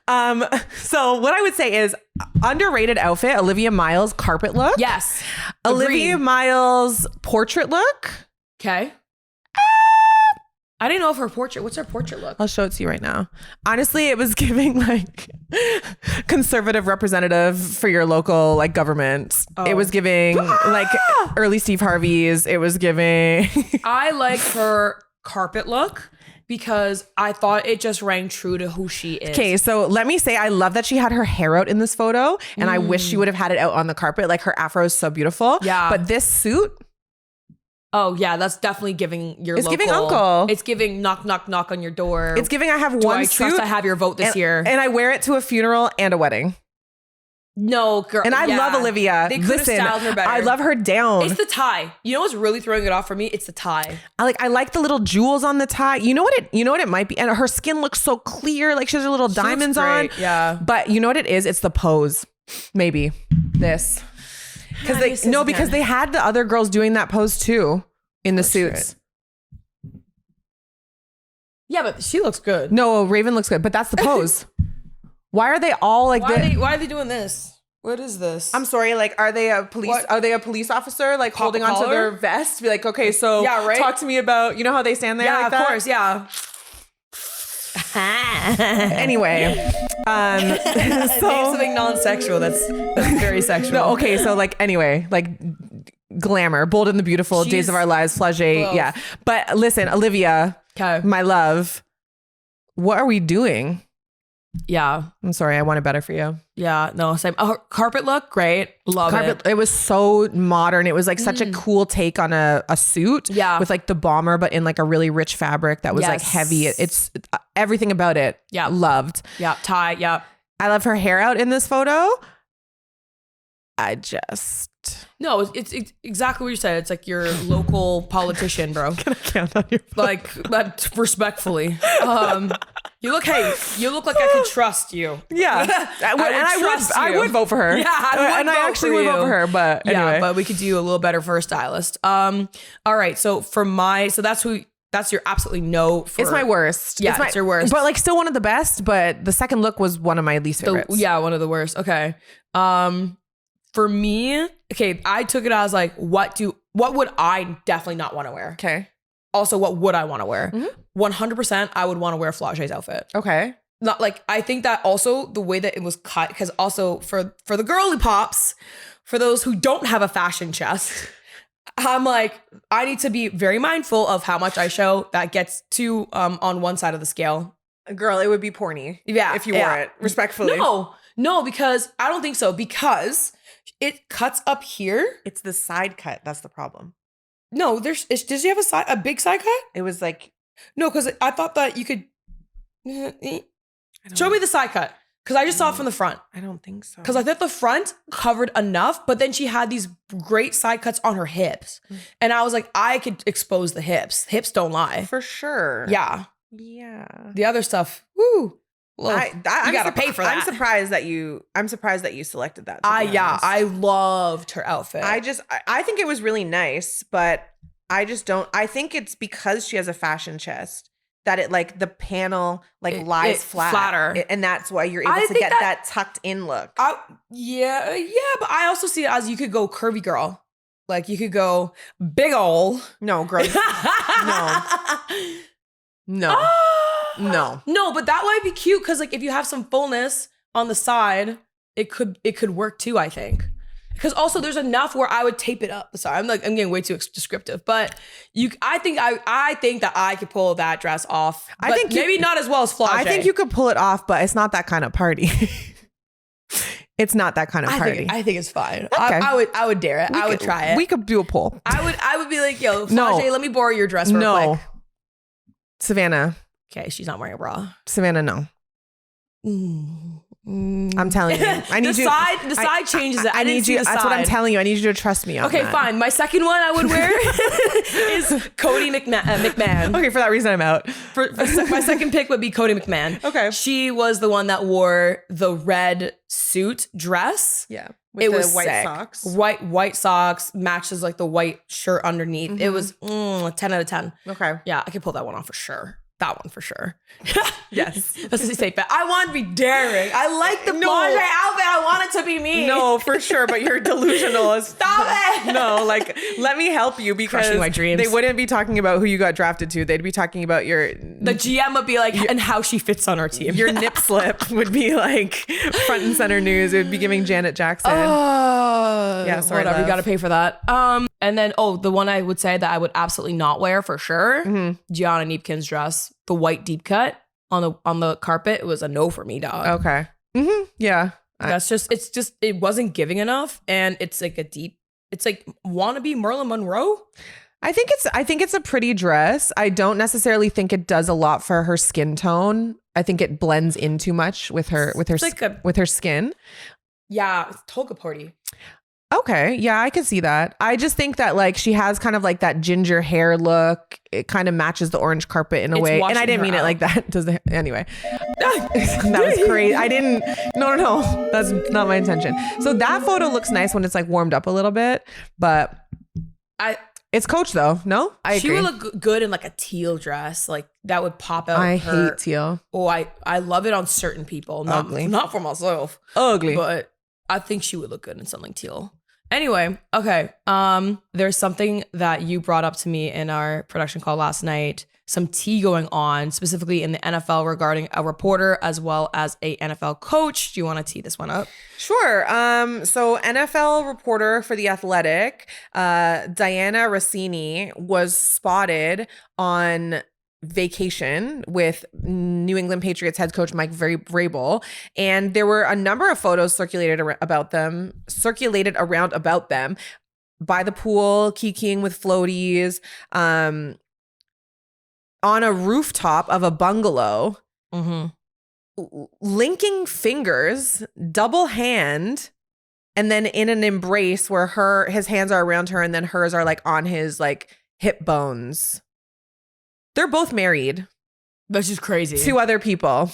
so what I would say is underrated outfit, Olivia Miles carpet look. Yes. Olivia Miles portrait look. Okay. I didn't know if what's her portrait look? I'll show it to you right now. Honestly, it was giving like conservative representative for your local like government. Oh. It was giving like early Steve Harvey's. It was giving. I like her carpet look because I thought it just rang true to who she is. Okay, so let me say I love that she had her hair out in this photo, and I wish she would have had it out on the carpet. Like her afro is so beautiful. Yeah. But this suit. Oh yeah, that's definitely giving your. It's local, giving uncle. It's giving knock knock knock on your door. It's giving I have Do one I suit. trust I have your vote this year, and I wear it to a funeral and a wedding. No, girl. And I love Olivia. They could have styled her better. I love her down. It's the tie. You know what's really throwing it off for me? It's the tie. I like the little jewels on the tie. You know what it might be? And her skin looks so clear. Like she has her little diamonds on. Yeah. But you know what it is? It's the pose. Maybe. This. Because they had the other girls doing that pose too in the suits. Yeah, but she looks good. No, Raven looks good, but that's the pose. Why are they all like this? Why are they doing this? What is this? I'm sorry, like are they a police officer like Pop holding onto their vest? Be like, okay, so talk to me about, you know how they stand there? Yeah, like of course, yeah. Anyway, so something non-sexual that's very sexual. No, okay, so like anyway, like glamour, Bold and the Beautiful, Days of Our Lives, Flau'jae, yeah. But listen, Olivia, my love, what are we doing? Yeah. I'm sorry, I want it better for you. Yeah, no, same. Carpet look, great. Love it. It was so modern. It was like such a cool take on a suit. Yeah. With like the bomber, but in like a really rich fabric that was like heavy. It's everything about it. Yeah. Loved. Yeah, tie, yeah. I love her hair out in this photo. No, it's exactly what you said. It's like your local politician, bro. Can I count on your phone? Like, respectfully. You look like I could trust you. Yeah. I would vote for her. Yeah, I actually would vote for her, but anyway. Yeah, but we could do a little better for a stylist. All right, so that's your absolutely no. It's my worst. Yeah, it's your worst. But like still one of the best, but the second look was one of my least favorites. One of the worst. Okay. For me, okay, I took it as like, what would I definitely not want to wear? Okay. Also, what would I want to wear? 100% I would want to wear Flau'jae's outfit. Okay. Not like, I think that also the way that it was cut, because also for the girly pops, for those who don't have a fashion chest, I'm like, I need to be very mindful of how much I show. That gets too on one side of the scale. Girl, it would be porny. Yeah. If you wore it, respectfully. No, because I don't think so. Because it cuts up here. It's the side cut. That's the problem. No, does she have a big side cut? It was like. No, because I thought that you could. Show me the side cut. Because I just saw it from the front. I don't think so. Because I thought the front covered enough, but then she had these great side cuts on her hips. And I was like, I could expose the hips. Hips don't lie. For sure. Yeah. Yeah. The other stuff, woo. Look, you gotta pay for that. I'm surprised that you selected that. I loved her outfit. I think it was really nice, but I just don't. I think it's because she has a fashion chest that it like the panel like lies flatter, and that's why you're able to get that tucked in look. Yeah, but I also see it as you could go curvy girl, like you could go big ol'. No, girl, no. No, but that might be cute because like if you have some fullness on the side, it could work too, I think. Because also there's enough where I would tape it up. Sorry, I'm getting way too descriptive, but I think that I could pull that dress off. I think maybe not as well as Flau'jae. I think you could pull it off, but it's not that kind of party. It's not that kind of party. I think it's fine. Okay. I would dare it. I would try it. We could do a poll. I would be like, yo, Flau'jae, let me borrow your dress real quick. Savannah. Okay, she's not wearing a bra. Savannah, no. I'm telling you. I need the side changes it. I need you. That's what I'm telling you. I need you to trust me on that. Okay, fine. My second one I would wear is Cody McMahon. Okay, for that reason I'm out. My second pick would be Cody McMahon. Okay. She was the one that wore the red suit dress. Yeah. It was white sick. socks. White socks matches like the white shirt underneath. Mm-hmm. It was 10 out of 10. Okay. Yeah, I could pull that one off for sure. That one for sure. Yes. That's a safe bet. I want to be daring. I like the Flau'jae outfit. I want it to be me. No, for sure. But you're delusional. Stop it. No, like, let me help you because crushing my dreams. They wouldn't be talking about who you got drafted to. They'd be talking about the GM would be like, and how she fits on our team. Your nip slip would be like front and center news. It would be giving Janet Jackson. Yeah, sorry, whatever. love. You got to pay for that. And then, the one I would say that I would absolutely not wear for sure, Gianna Neepkin's dress, the white deep cut on the carpet. It was a no for me, dog. Okay. Mm-hmm. Yeah. It wasn't giving enough, and it's like it's like wannabe Marilyn Monroe. I think it's a pretty dress. I don't necessarily think it does a lot for her skin tone. I think it blends in too much with her skin. Yeah, toga party. Okay. Yeah, I could see that. I just think that like she has kind of like that ginger hair look. It kind of matches the orange carpet in a way. And I didn't mean it like that. Anyway. That was crazy. I didn't. No. That's not my intention. So that photo looks nice when it's like warmed up a little bit. But it's Coach though. No? I agree. She would look good in like a teal dress. Like that would pop out. I hate teal. Oh, I love it on certain people. Not for myself. Ugly. But I think she would look good in something teal. Anyway, okay. There's something that you brought up to me in our production call last night. Some tea going on, specifically in the NFL regarding a reporter as well as a NFL coach. Do you want to tee this one up? Sure. So NFL reporter for The Athletic, Diana Russini, was spotted on vacation with New England Patriots head coach Mike Vrabel, and there were a number of photos circulated around about them by the pool, kikiing with floaties, on a rooftop of a bungalow, linking fingers, double hand, and then in an embrace where his hands are around her and then hers are like on his like hip bones. They're both married. That's just crazy. To other people.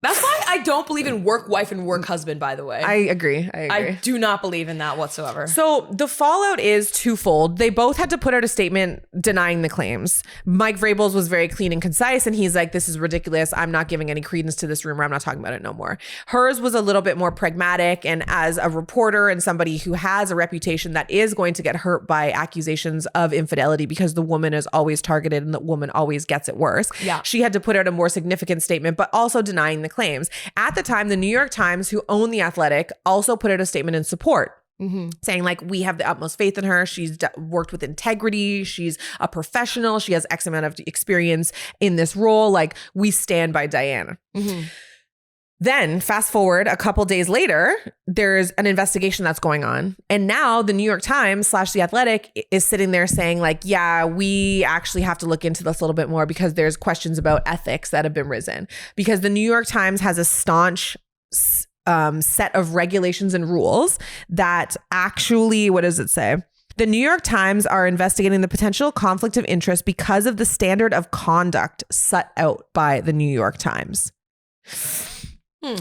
That's why I don't believe in work wife and work husband, by the way. I agree. I do not believe in that whatsoever. So the fallout is twofold. They both had to put out a statement denying the claims. Mike Vrabel's was very clean and concise, and he's like, this is ridiculous. I'm not giving any credence to this rumor. I'm not talking about it no more. Hers was a little bit more pragmatic, and as a reporter and somebody who has a reputation that is going to get hurt by accusations of infidelity because the woman is always targeted and the woman always gets it worse. Yeah. She had to put out a more significant statement, but also denying the claims. At the time, the New York Times, who own The Athletic, also put out a statement in support. Saying like, we have the utmost faith in her. She's worked with integrity. She's a professional. She has X amount of experience in this role. Like, we stand by Diana. Then fast forward a couple days later, there's an investigation that's going on. And now the New York Times / The Athletic is sitting there saying like, yeah, we actually have to look into this a little bit more because there's questions about ethics that have been risen. Because the New York Times has a staunch set of regulations and rules that actually, what does it say? The New York Times are investigating the potential conflict of interest because of the standard of conduct set out by the New York Times.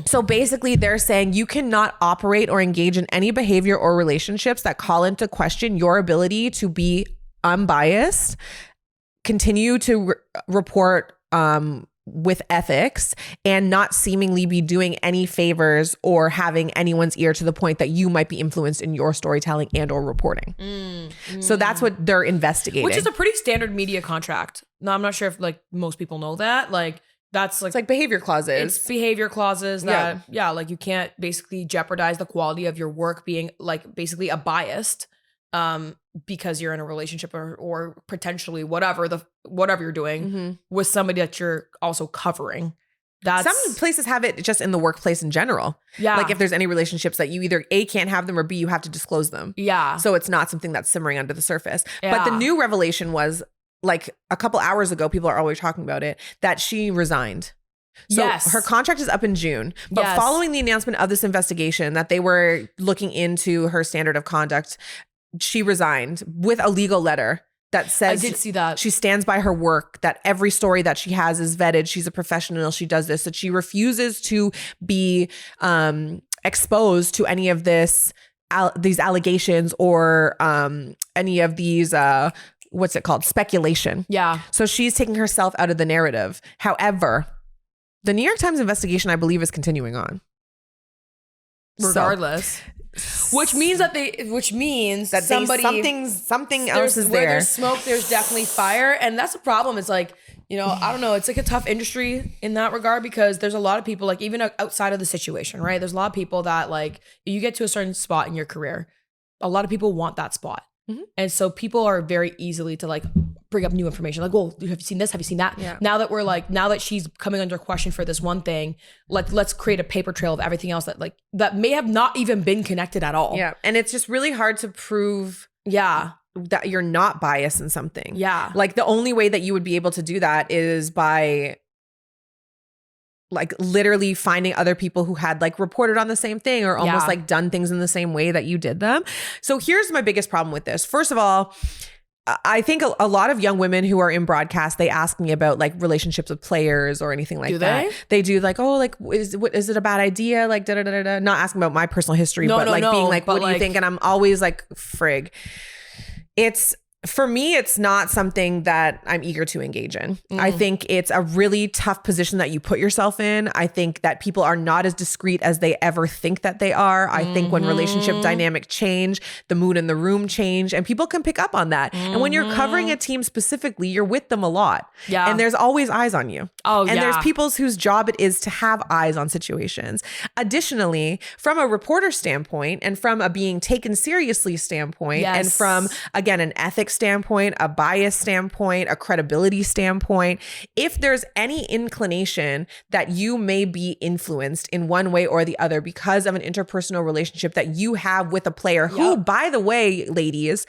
So basically they're saying you cannot operate or engage in any behavior or relationships that call into question your ability to be unbiased, continue to report with ethics, and not seemingly be doing any favors or having anyone's ear to the point that you might be influenced in your storytelling and or reporting. So that's what they're investigating. Which is a pretty standard media contract. No, I'm not sure if like most people know that. Like that's like, it's like behavior clauses. It's behavior clauses that, like you can't basically jeopardize the quality of your work being like basically a biased because you're in a relationship or potentially whatever you're doing with somebody that you're also covering. Some places have it just in the workplace in general. Yeah. Like if there's any relationships that you either A, can't have them, or B, you have to disclose them. Yeah. So it's not something that's simmering under the surface. Yeah. But the new revelation was like a couple hours ago, people are always talking about it, that she resigned. So her contract is up in June, but following the announcement of this investigation that they were looking into her standard of conduct, she resigned with a legal letter that says I did see that she stands by her work, that every story that she has is vetted. She's a professional. She does this, that she refuses to be exposed to any of these allegations or any of these what's it called? Speculation. Yeah. So she's taking herself out of the narrative. However, the New York Times investigation, I believe, is continuing on. Regardless. Which means that something else is there. Where there's smoke, there's definitely fire. And that's the problem. It's like, you know, I don't know. It's like a tough industry in that regard because there's a lot of people, like even outside of the situation, right? There's a lot of people that like, you get to a certain spot in your career. A lot of people want that spot. And so people are very easily to like bring up new information. Like, well, have you seen this? Have you seen that? Yeah. Now that she's coming under question for this one thing, like let's create a paper trail of everything else that may have not even been connected at all. Yeah. And it's just really hard to prove that you're not biased in something. Yeah. Like the only way that you would be able to do that is by like literally finding other people who had like reported on the same thing or almost like done things in the same way that you did them. So here's my biggest problem with this. First of all, I think a lot of young women who are in broadcast, they ask me about like relationships with players or anything like that. They do like, oh, like, is it a bad idea? Like, da-da-da-da-da. Not asking about my personal history, but being like, what do you think? And I'm always like, frig. For me, it's not something that I'm eager to engage in. I think it's a really tough position that you put yourself in. I think that people are not as discreet as they ever think that they are. I think when relationship dynamic change, the mood in the room change, and people can pick up on that. And when you're covering a team specifically, you're with them a lot. Yeah. And there's always eyes on you. And there's people whose job it is to have eyes on situations. Additionally, from a reporter standpoint and from a being taken seriously standpoint and from, again, an ethics standpoint, a bias standpoint, a credibility standpoint, if there's any inclination that you may be influenced in one way or the other because of an interpersonal relationship that you have with a player who, by the way, ladies,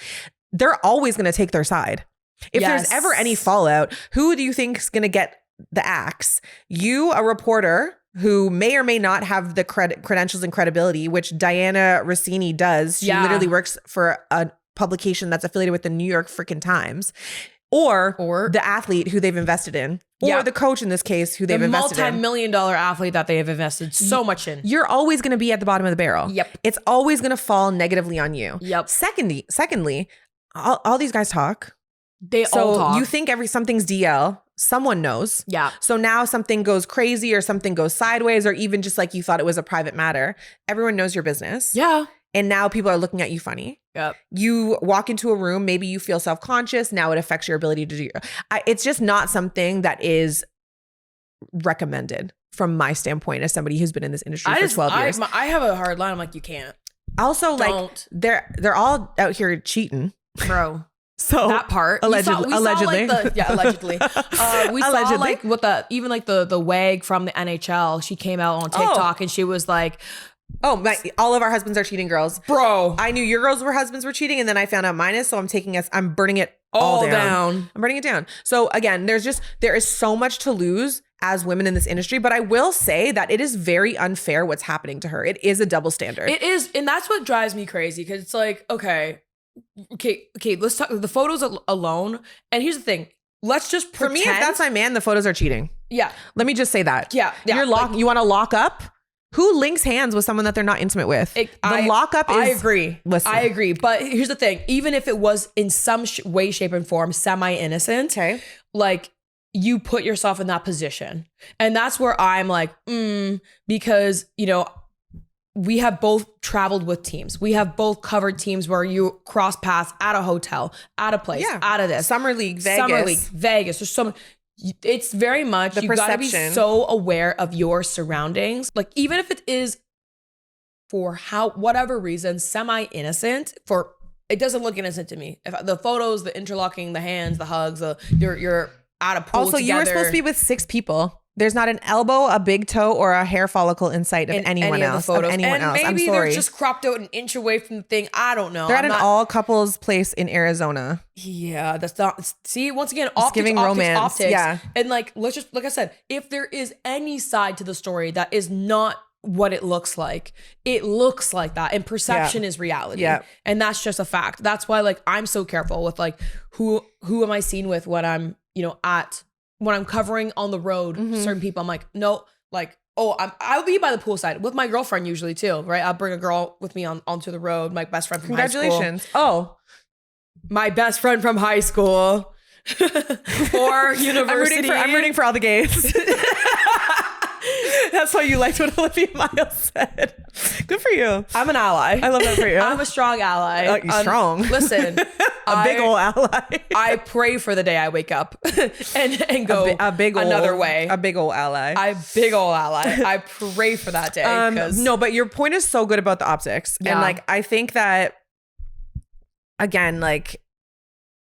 they're always going to take their side. If there's ever any fallout, who do you think is going to get the axe? You, a reporter who may or may not have the credentials and credibility, which Diana Russini does. She literally works for a publication that's affiliated with the New York freaking Times, or the athlete who they've invested in, or the coach in this case who they've invested in. The multi-million-dollar athlete that they have invested so much in. You're always going to be at the bottom of the barrel. Yep. It's always going to fall negatively on you. Yep. Secondly, all these guys talk. They all talk. You think something's DL. Someone knows. Yeah. So now something goes crazy or something goes sideways, or even just like you thought it was a private matter. Everyone knows your business. Yeah. And now people are looking at you funny. Yep. You walk into a room, maybe you feel self-conscious. Now it affects your ability to do. It's just not something that is recommended from my standpoint as somebody who's been in this industry for 12 years. I have a hard line. I'm like, you can't. Also, like they're all out here cheating. Bro. So that part. allegedly. Allegedly. We saw Allegedly. like what the WAG from the NHL. She came out on TikTok and she was like, oh, all of our husbands are cheating, girls. bro, I knew your girls were husbands were cheating, and then I found out mine is, so I'm burning it all down. I'm burning it down. So again, there is so much to lose as women in this industry, but I will say that it is very unfair what's happening to her. It is a double standard. It is, and that's what drives me crazy, because it's like, okay, let's talk the photos alone. And here's the thing. Let's just pretend. For me, if that's my man, the photos are cheating. Yeah. Let me just say that. Yeah. You want to lock up? Who links hands with someone that they're not intimate with? Lockup is... I agree. Listen. I agree. But here's the thing. Even if it was in some way, shape, and form semi-innocent, okay, like, you put yourself in that position. And that's where I'm like, because, you know, we have both traveled with teams. We have both covered teams where you cross paths at a hotel, at a place, out of this. Summer League, Vegas. There's so many. It's very much, you gotta be so aware of your surroundings. Like, even if it is for whatever reason, semi-innocent, it doesn't look innocent to me. If the photos, the interlocking, the hands, the hugs, you're at a pool also, together. you were supposed to be with 6 people. There's not an elbow, a big toe, or a hair follicle in sight of anyone else. I'm and sorry. Maybe they're just cropped out an inch away from the thing. I don't know. They're at an all couples place in Arizona. Yeah, that's not. See, once again, it's giving romance. Optics. Yeah, and like I said, if there is any side to the story that is not what it looks like that, and perception is reality. Yeah, and that's just a fact. That's why, like, I'm so careful with like who am I seen with when I'm, you know, when I'm covering on the road, certain people, I'm like, no, like, I'll be by the poolside with my girlfriend usually too, right? I'll bring a girl with me onto the road, my best friend from high school. Congratulations. Oh, my best friend from high school or university. I'm rooting for all the gays. That's why you liked what Olivia Miles said. Good for you. I'm an ally. I love that for you. I'm a strong ally. You're strong. Listen, big old ally. I pray for the day I wake up and go another way. A big old ally. I pray for that day. No, but your point is so good about the optics. Yeah. And like, I think that, again, like,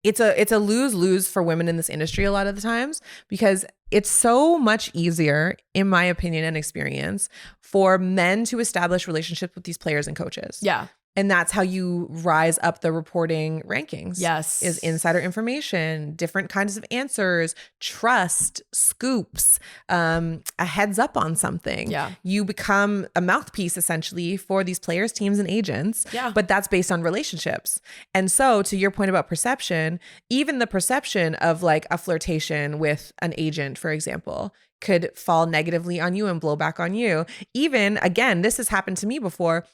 it's a lose-lose for women in this industry a lot of the times, because it's so much easier, in my opinion and experience, for men to establish relationships with these players and coaches. Yeah. And that's how you rise up the reporting rankings. Yes. Is insider information, different kinds of answers, trust, scoops, a heads up on something. Yeah. You become a mouthpiece essentially for these players, teams, and agents. Yeah. But that's based on relationships. And so, to your point about perception, even the perception of like a flirtation with an agent, for example, could fall negatively on you and blow back on you. Even, again, this has happened to me before,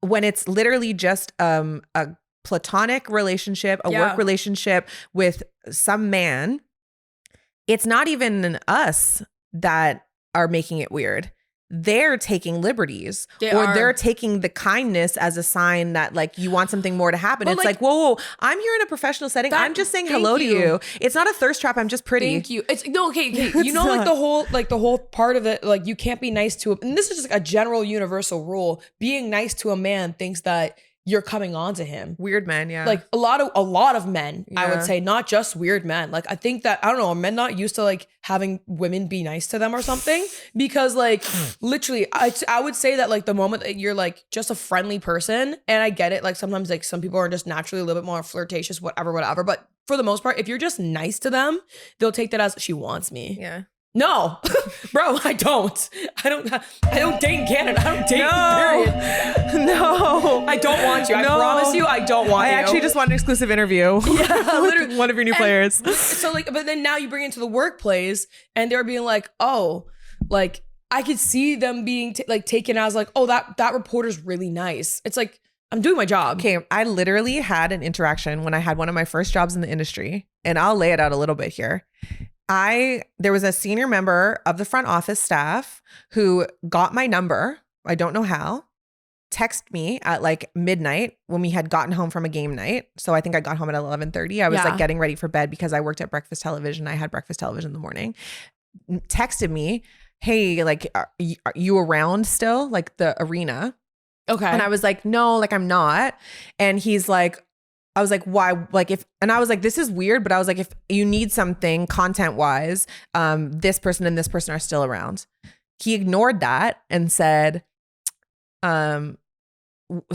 when it's literally just a platonic relationship, a work relationship with some man. It's not even us that are making it weird. They're taking liberties, they're taking the kindness as a sign that like you want something more to happen. It's like, whoa, I'm here in a professional setting. I'm just saying hello to you. It's not a thirst trap. I'm just pretty. Thank you. It's no, okay. You know, like the whole part of it, like, you can't be nice to and this is just like a general universal rule. Being nice to a man thinks that you're coming on to him. Weird men, yeah. Like a lot of men, I would say, not just weird men. Like, I think that, I don't know, are men not used to like having women be nice to them or something? Because like literally, I would say that like the moment that you're like just a friendly person, and I get it, like sometimes like some people are just naturally a little bit more flirtatious, whatever. But for the most part, if you're just nice to them, they'll take that as she wants me. Yeah. No, bro, I don't date in Canada. I don't date, period. No, I don't want you. I promise you, I don't want you. I actually just want an exclusive interview. Yeah, literally. One of your new players. So like, but then now you bring it to the workplace and they're being like, oh, like I could see them being taken as like, oh, that reporter's really nice. It's like, I'm doing my job. Okay, I literally had an interaction when I had one of my first jobs in the industry, and I'll lay it out a little bit here. There was a senior member of the front office staff who got my number, I don't know how, texted me at like midnight when we had gotten home from a game night. So I think I got home at 11:30. I was like getting ready for bed because I worked at breakfast television. I had breakfast television in the morning. Texted me, hey, like, are you around still? Like the arena. Okay. And I was like, no, like I'm not. And he's like, I was like, why? Like and I was like, this is weird, but I was like, if you need something content wise, this person and this person are still around. He ignored that and said, so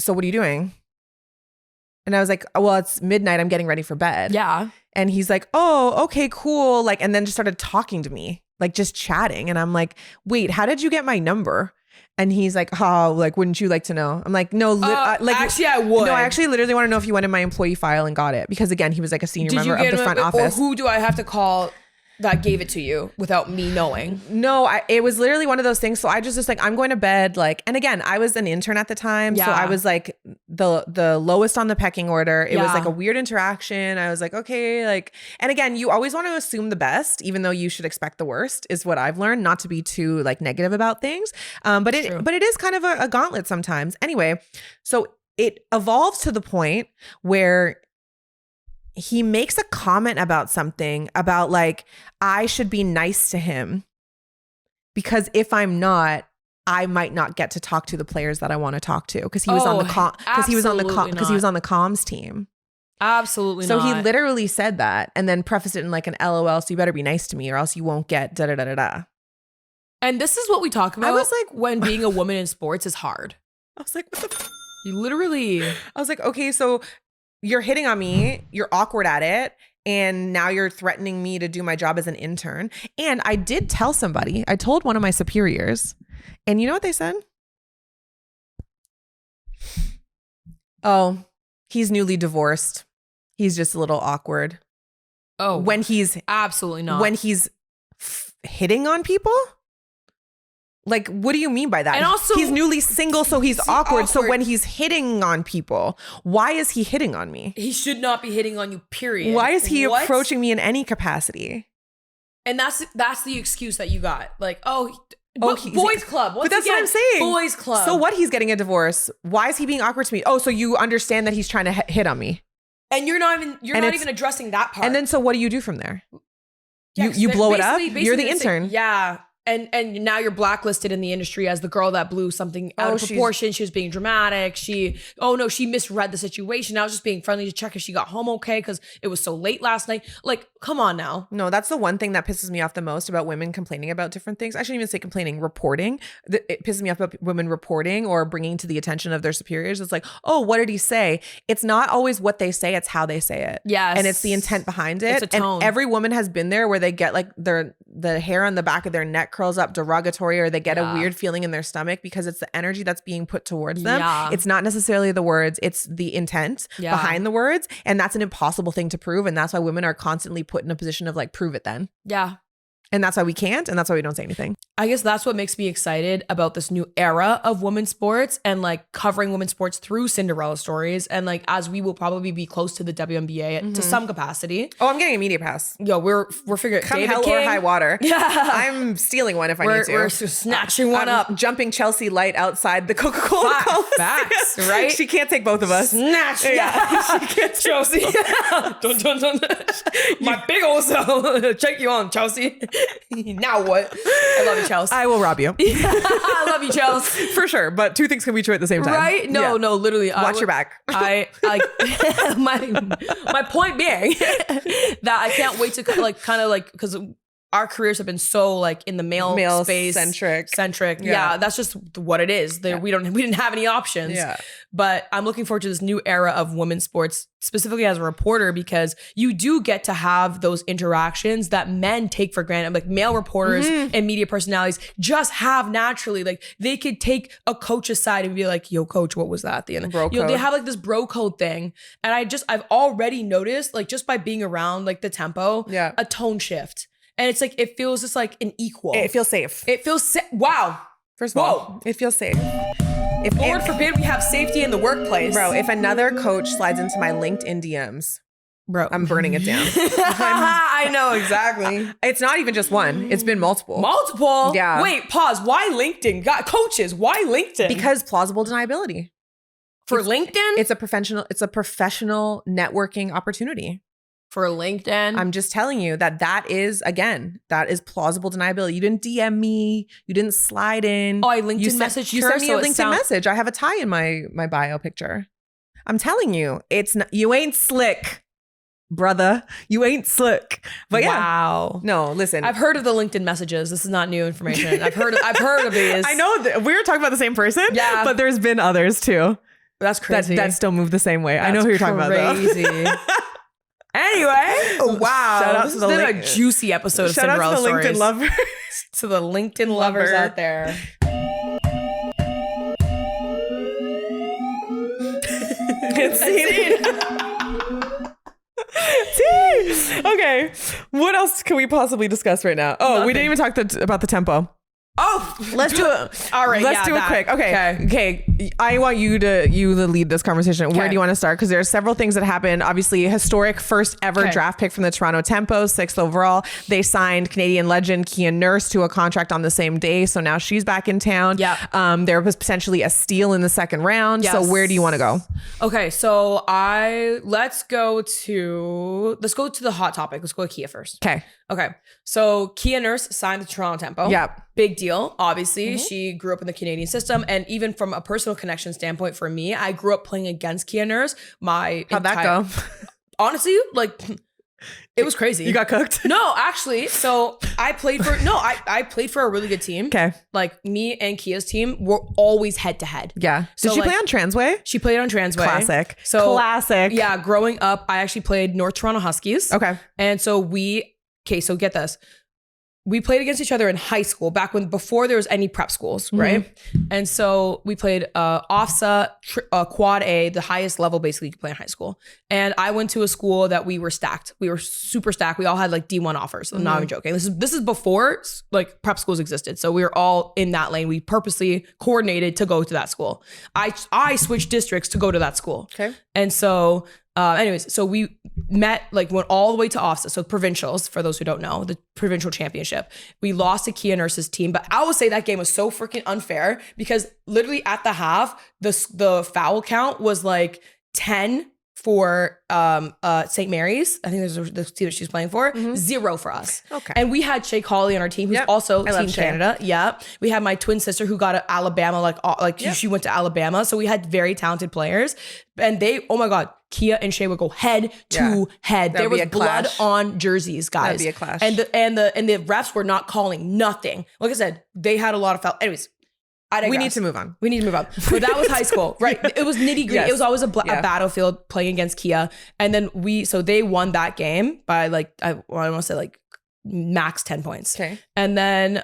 what are you doing? And I was like, well, it's midnight. I'm getting ready for bed. Yeah. And he's like, oh, okay, cool. Like, and then just started talking to me, like just chatting. And I'm like, wait, how did you get my number? And he's like, oh, like, wouldn't you like to know? I'm like, no, actually, I would. No, I actually literally want to know if you went in my employee file and got it. Because again, he was like a senior member of the front office. Or who do I have to call that gave it to you without me knowing? No, it was literally one of those things. So I just like, I'm going to bed. Like, and again, I was an intern at the time. Yeah. So I was like the lowest on the pecking order. It was like a weird interaction. I was like, okay, like, and again, you always want to assume the best, even though you should expect the worst, is what I've learned, not to be too like negative about things. But it is kind of a gauntlet sometimes. Anyway, so it evolves to the point where he makes a comment about something about like, I should be nice to him because if I'm not, I might not get to talk to the players that I want to talk to because he was on the he was on the comms team. Absolutely so not. So he literally said that and then prefaced it in like an LOL. So you better be nice to me or else you won't get da da da da da. And this is what we talk about. I was like, when being a woman in sports is hard. I was like, what the You literally. I was like, okay, so you're hitting on me, you're awkward at it, and now you're threatening me to do my job as an intern. And I did tell somebody, I told one of my superiors, and you know what they said? Oh, he's newly divorced. He's just a little awkward. Oh, when he's absolutely not. When he's hitting on people? Like, what do you mean by that? And also, he's newly single, so he's awkward. So when he's hitting on people, why is he hitting on me? He should not be hitting on you, period. Why is he approaching me in any capacity? And that's the excuse that you got. Like, boys club. But that's what I'm saying. Boys club. So what? He's getting a divorce. Why is he being awkward to me? Oh, so you understand that he's trying to hit on me. And you're not even addressing that part. And then so what do you do from there? Yeah, you blow it up? You're the intern. Yeah. And now you're blacklisted in the industry as the girl that blew something out of proportion. She was being dramatic. She misread the situation. I was just being friendly to check if she got home okay because it was so late last night. Like, come on now. No, that's the one thing that pisses me off the most about women complaining about different things. I shouldn't even say complaining, reporting. It pisses me off about women reporting or bringing to the attention of their superiors. It's like, oh, what did he say? It's not always what they say. It's how they say it. Yes. And it's the intent behind it. It's a tone. And every woman has been there where they get like the hair on the back of their neck curls up derogatory or they get a weird feeling in their stomach because it's the energy that's being put towards them. Yeah. It's not necessarily the words, it's the intent behind the words. And that's an impossible thing to prove. And that's why women are constantly put in a position of like, prove it then. Yeah. And that's why we can't. And that's why we don't say anything. I guess that's what makes me excited about this new era of women's sports and like covering women's sports through Cinderella Stories. And like, as we will probably be close to the WNBA to some capacity. Oh, I'm getting a media pass. Yo, we're figuring come David hell King, or high water. Yeah. I'm stealing one if I need to. We're snatching one up. Jumping Chelsea Light outside the Coca-Cola Facts, right? She can't take both of us. Snatch. Yeah. She can't. Chelsea. Dun. My big old self. Check you on, Chelsea. Now what? I love you, Chelsea. I will rob you. I love you, Chelsea. For sure. But two things can be true at the same time. Right? No, literally. Watch your back. I my point being that I can't wait to because our careers have been so like in the male space centric. Yeah, that's just what it is. We didn't have any options. Yeah. But I'm looking forward to this new era of women's sports, specifically as a reporter, because you do get to have those interactions that men take for granted. Like male reporters and media personalities just have naturally. Like they could take a coach aside and be like, "Yo, coach, what was that?" At the end, they have like this bro code thing, and I've already noticed, like just by being around like the tempo, a tone shift. And it's like, it feels just like an equal. It feels safe. Wow. First of all, it feels safe. If Lord forbid we have safety in the workplace. Bro, if another coach slides into my LinkedIn DMs, bro, I'm burning it down. I know, exactly. It's not even just one. It's been multiple. Multiple? Yeah. Wait, pause. Why LinkedIn? God, coaches, why LinkedIn? Because plausible deniability. For LinkedIn? It's a professional networking opportunity. For LinkedIn? I'm just telling you that is plausible deniability. You didn't DM me. You didn't slide in. Oh, I LinkedIn messaged her. You sent me a LinkedIn message. I have a tie in my bio picture. I'm telling you, it's not, you ain't slick, brother. You ain't slick. But yeah. Wow. No, listen. I've heard of the LinkedIn messages. This is not new information. I've heard of these. I know we were talking about the same person. Yeah. But there's been others too. That's crazy. That still move the same way. I know who you're talking about though. Crazy. Anyway, wow. Shout out this to has the been a juicy episode of Cinderella Shout out to the Stories. LinkedIn lovers. To the LinkedIn lovers out there. Okay, what else can we possibly discuss right now? Oh, we didn't even talk about the tempo. Oh, Let's do it. All right, Let's do it quick. Okay. I want you to lead this conversation. Where do you want to start? Because there are several things that happened. Obviously, historic first ever draft pick from the Toronto Tempo, 6th overall. They signed Canadian legend Kia Nurse to a contract on the same day. So now she's back in town. Yeah. There was potentially a steal in the second round. Yes. So where do you want to go? Okay, so let's go to the hot topic. Let's go with Kia first. Okay. So Kia Nurse signed the Toronto Tempo. Yep. Big deal. Obviously, she grew up in the Canadian system, and even from a personal connection standpoint, for me, I grew up playing against Kia Nurse. How'd that go? Honestly, like it was crazy. You got cooked? No, actually. So I played for a really good team. Okay. Like me and Kia's team were always head to head. Yeah. Did So, she like, play on Transway? She played on Transway. Classic. So Classic. Yeah, growing up, I actually played North Toronto Huskies. Okay. And so so get this. We played against each other in high school before there was any prep schools, right? And so we played OFSA, Quad A, the highest level basically you could play in high school. And I went to a school that we were stacked. We were super stacked. We all had like D1 offers. I'm not even joking. This is before like prep schools existed. So we were all in that lane. We purposely coordinated to go to that school. I switched districts to go to that school. Okay. And so anyways, so we went all the way to OFSA, so provincials, for those who don't know, the provincial championship. We lost to Kia Nurse's team, but I would say that game was so freaking unfair because literally at the half, the foul count was like 10 for St. Mary's. I think there's the team that she's playing for. 0 for us. Okay. And we had Shake Hawley on our team, who's also Team Canada. Yeah. We had my twin sister who got to Alabama, she went to Alabama. So we had very talented players. And they, oh my God, Kia and Shay would go head to head. There was blood on jerseys, guys. That'd be a clash. And the refs were not calling nothing. Like I said, they had a lot of foul. Anyways, we need to move on. But that was high school, right? It was nitty gritty. Yes. It was always a battlefield playing against Kia. And then they won that game by I want to say like max 10 points. Okay. And then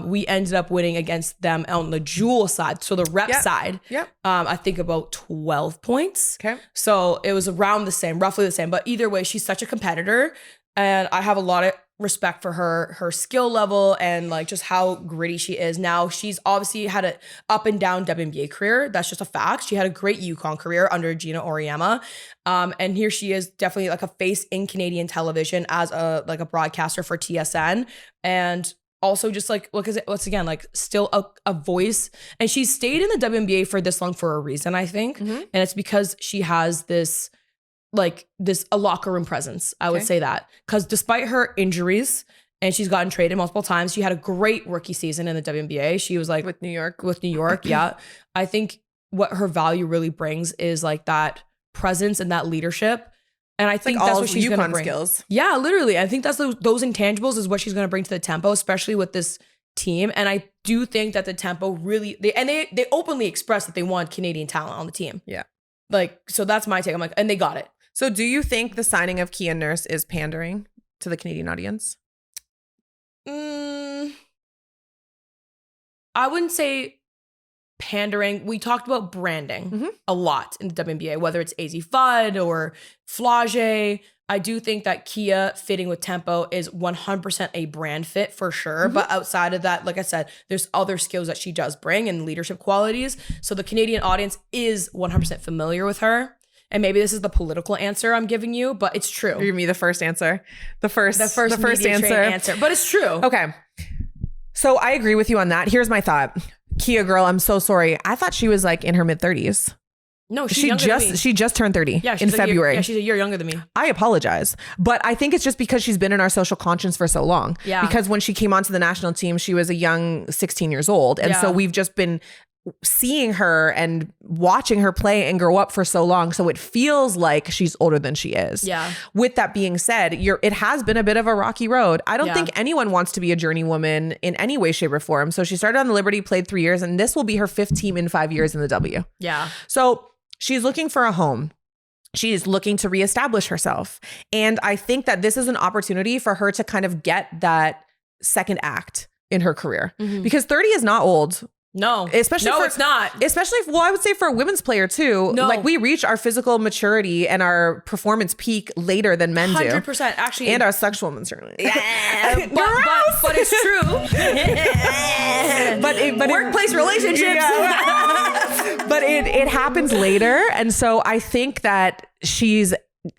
we ended up winning against them on the Jewel side. So the rep side, I think about 12 points. Okay. So it was around roughly the same. But either way, she's such a competitor. And I have a lot of respect for her skill level and like just how gritty she is. Now she's obviously had an up and down WNBA career. That's just a fact. She had a great Yukon career under Gina Auriemma. And here she is, definitely like a face in Canadian television as a broadcaster for TSN. And also just like, look at it once again, like still a voice. And she's stayed in the WNBA for this long for a reason, I think. And it's because she has this a locker room presence. I would say that because despite her injuries and she's gotten traded multiple times, she had a great rookie season in the WNBA. She was like with New York. Yeah. I think what her value really brings is like that presence and that leadership. And I think that's what she's going to bring. Skills. Yeah, literally. I think that's those intangibles is what she's going to bring to the Tempo, especially with this team. And I do think that the Tempo really, they openly expressed that they want Canadian talent on the team. Yeah. So that's my take. I'm like, and they got it. So do you think the signing of Kia Nurse is pandering to the Canadian audience? I wouldn't say pandering. We talked about branding a lot in the WNBA, whether it's Azzi Fudd or Flau'jae. I do think that Kia fitting with Tempo is 100% a brand fit for sure. But outside of that, like I said, there's other skills that she does bring and leadership qualities. So the Canadian audience is 100% familiar with her. And maybe this is the political answer I'm giving you, but it's true. Give me the first answer. The first answer. But it's true. Okay. So I agree with you on that. Here's my thought. Kia girl, I'm so sorry. I thought she was like in her mid-30s. No, she just turned 30 in February. She's a year younger than me. I apologize. But I think it's just because she's been in our social conscience for so long. Yeah. Because when she came onto the national team, she was a young 16 years old. And so we've just been seeing her and watching her play and grow up for so long. So it feels like she's older than she is. Yeah. With that being said, it has been a bit of a rocky road. I don't think anyone wants to be a journeywoman in any way, shape, or form. So she started on the Liberty, played 3 years, and this will be her 5th team in 5 years in the W. Yeah. So she's looking for a home. She's looking to reestablish herself. And I think that this is an opportunity for her to kind of get that second act in her career, because 30 is not old. No, especially it's not. Especially, I would say for a women's player too. No. Like we reach our physical maturity and our performance peak later than men do. 100%, actually, and our sexual maturity. Yeah, but it's true. but workplace relationships. Yeah. But it happens later, and so I think that she's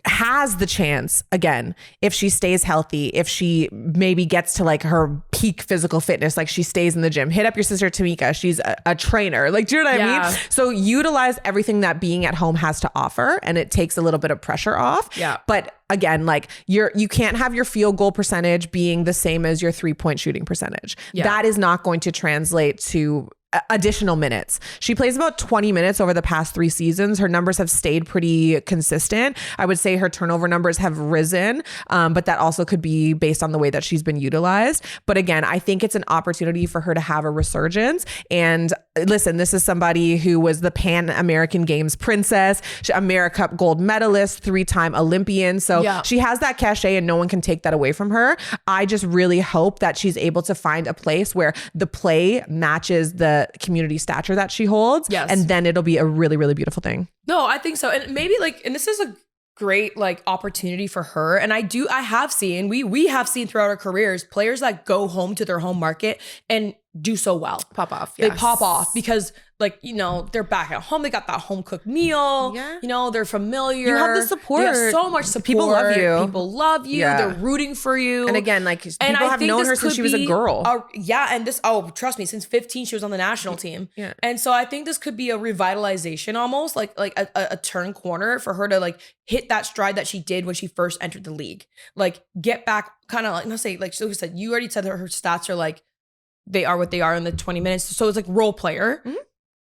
has the chance again if she stays healthy, if she maybe gets to like her peak physical fitness, like she stays in the gym. Hit up your sister Tamika, she's a trainer, like, do you know what I mean? So utilize everything that being at home has to offer, and it takes a little bit of pressure off. But again, like you can't have your field goal percentage being the same as your 3-point shooting percentage. That is not going to translate to additional minutes. She plays about 20 minutes over the past 3 seasons. Her numbers have stayed pretty consistent. I would say her turnover numbers have risen, but that also could be based on the way that she's been utilized. But again, I think it's an opportunity for her to have a resurgence. And listen, this is somebody who was the Pan American Games princess, AmeriCup gold medalist, 3-time Olympian. So she has that cachet and no one can take that away from her. I just really hope that she's able to find a place where the play matches the community stature that she holds. And then it'll be a really, really beautiful thing. No, I think so. And maybe and this is a great opportunity for her. And I have seen, we have seen throughout our careers, players that go home to their home market and do so well. Pop off. They pop off because they're back at home. They got that home cooked meal. They're familiar. You have the support. You have so much support. People love you. People love you. They're rooting for you. And again, people have known her since she was a girl. Trust me, since 15, she was on the national team. Yeah. And so I think this could be a revitalization almost, like a turn corner for her to hit that stride that she did when she first entered the league. Get back kind of let's say, so you said, you already said that her stats are they are what they are in the 20 minutes. So it's role player. Mm-hmm.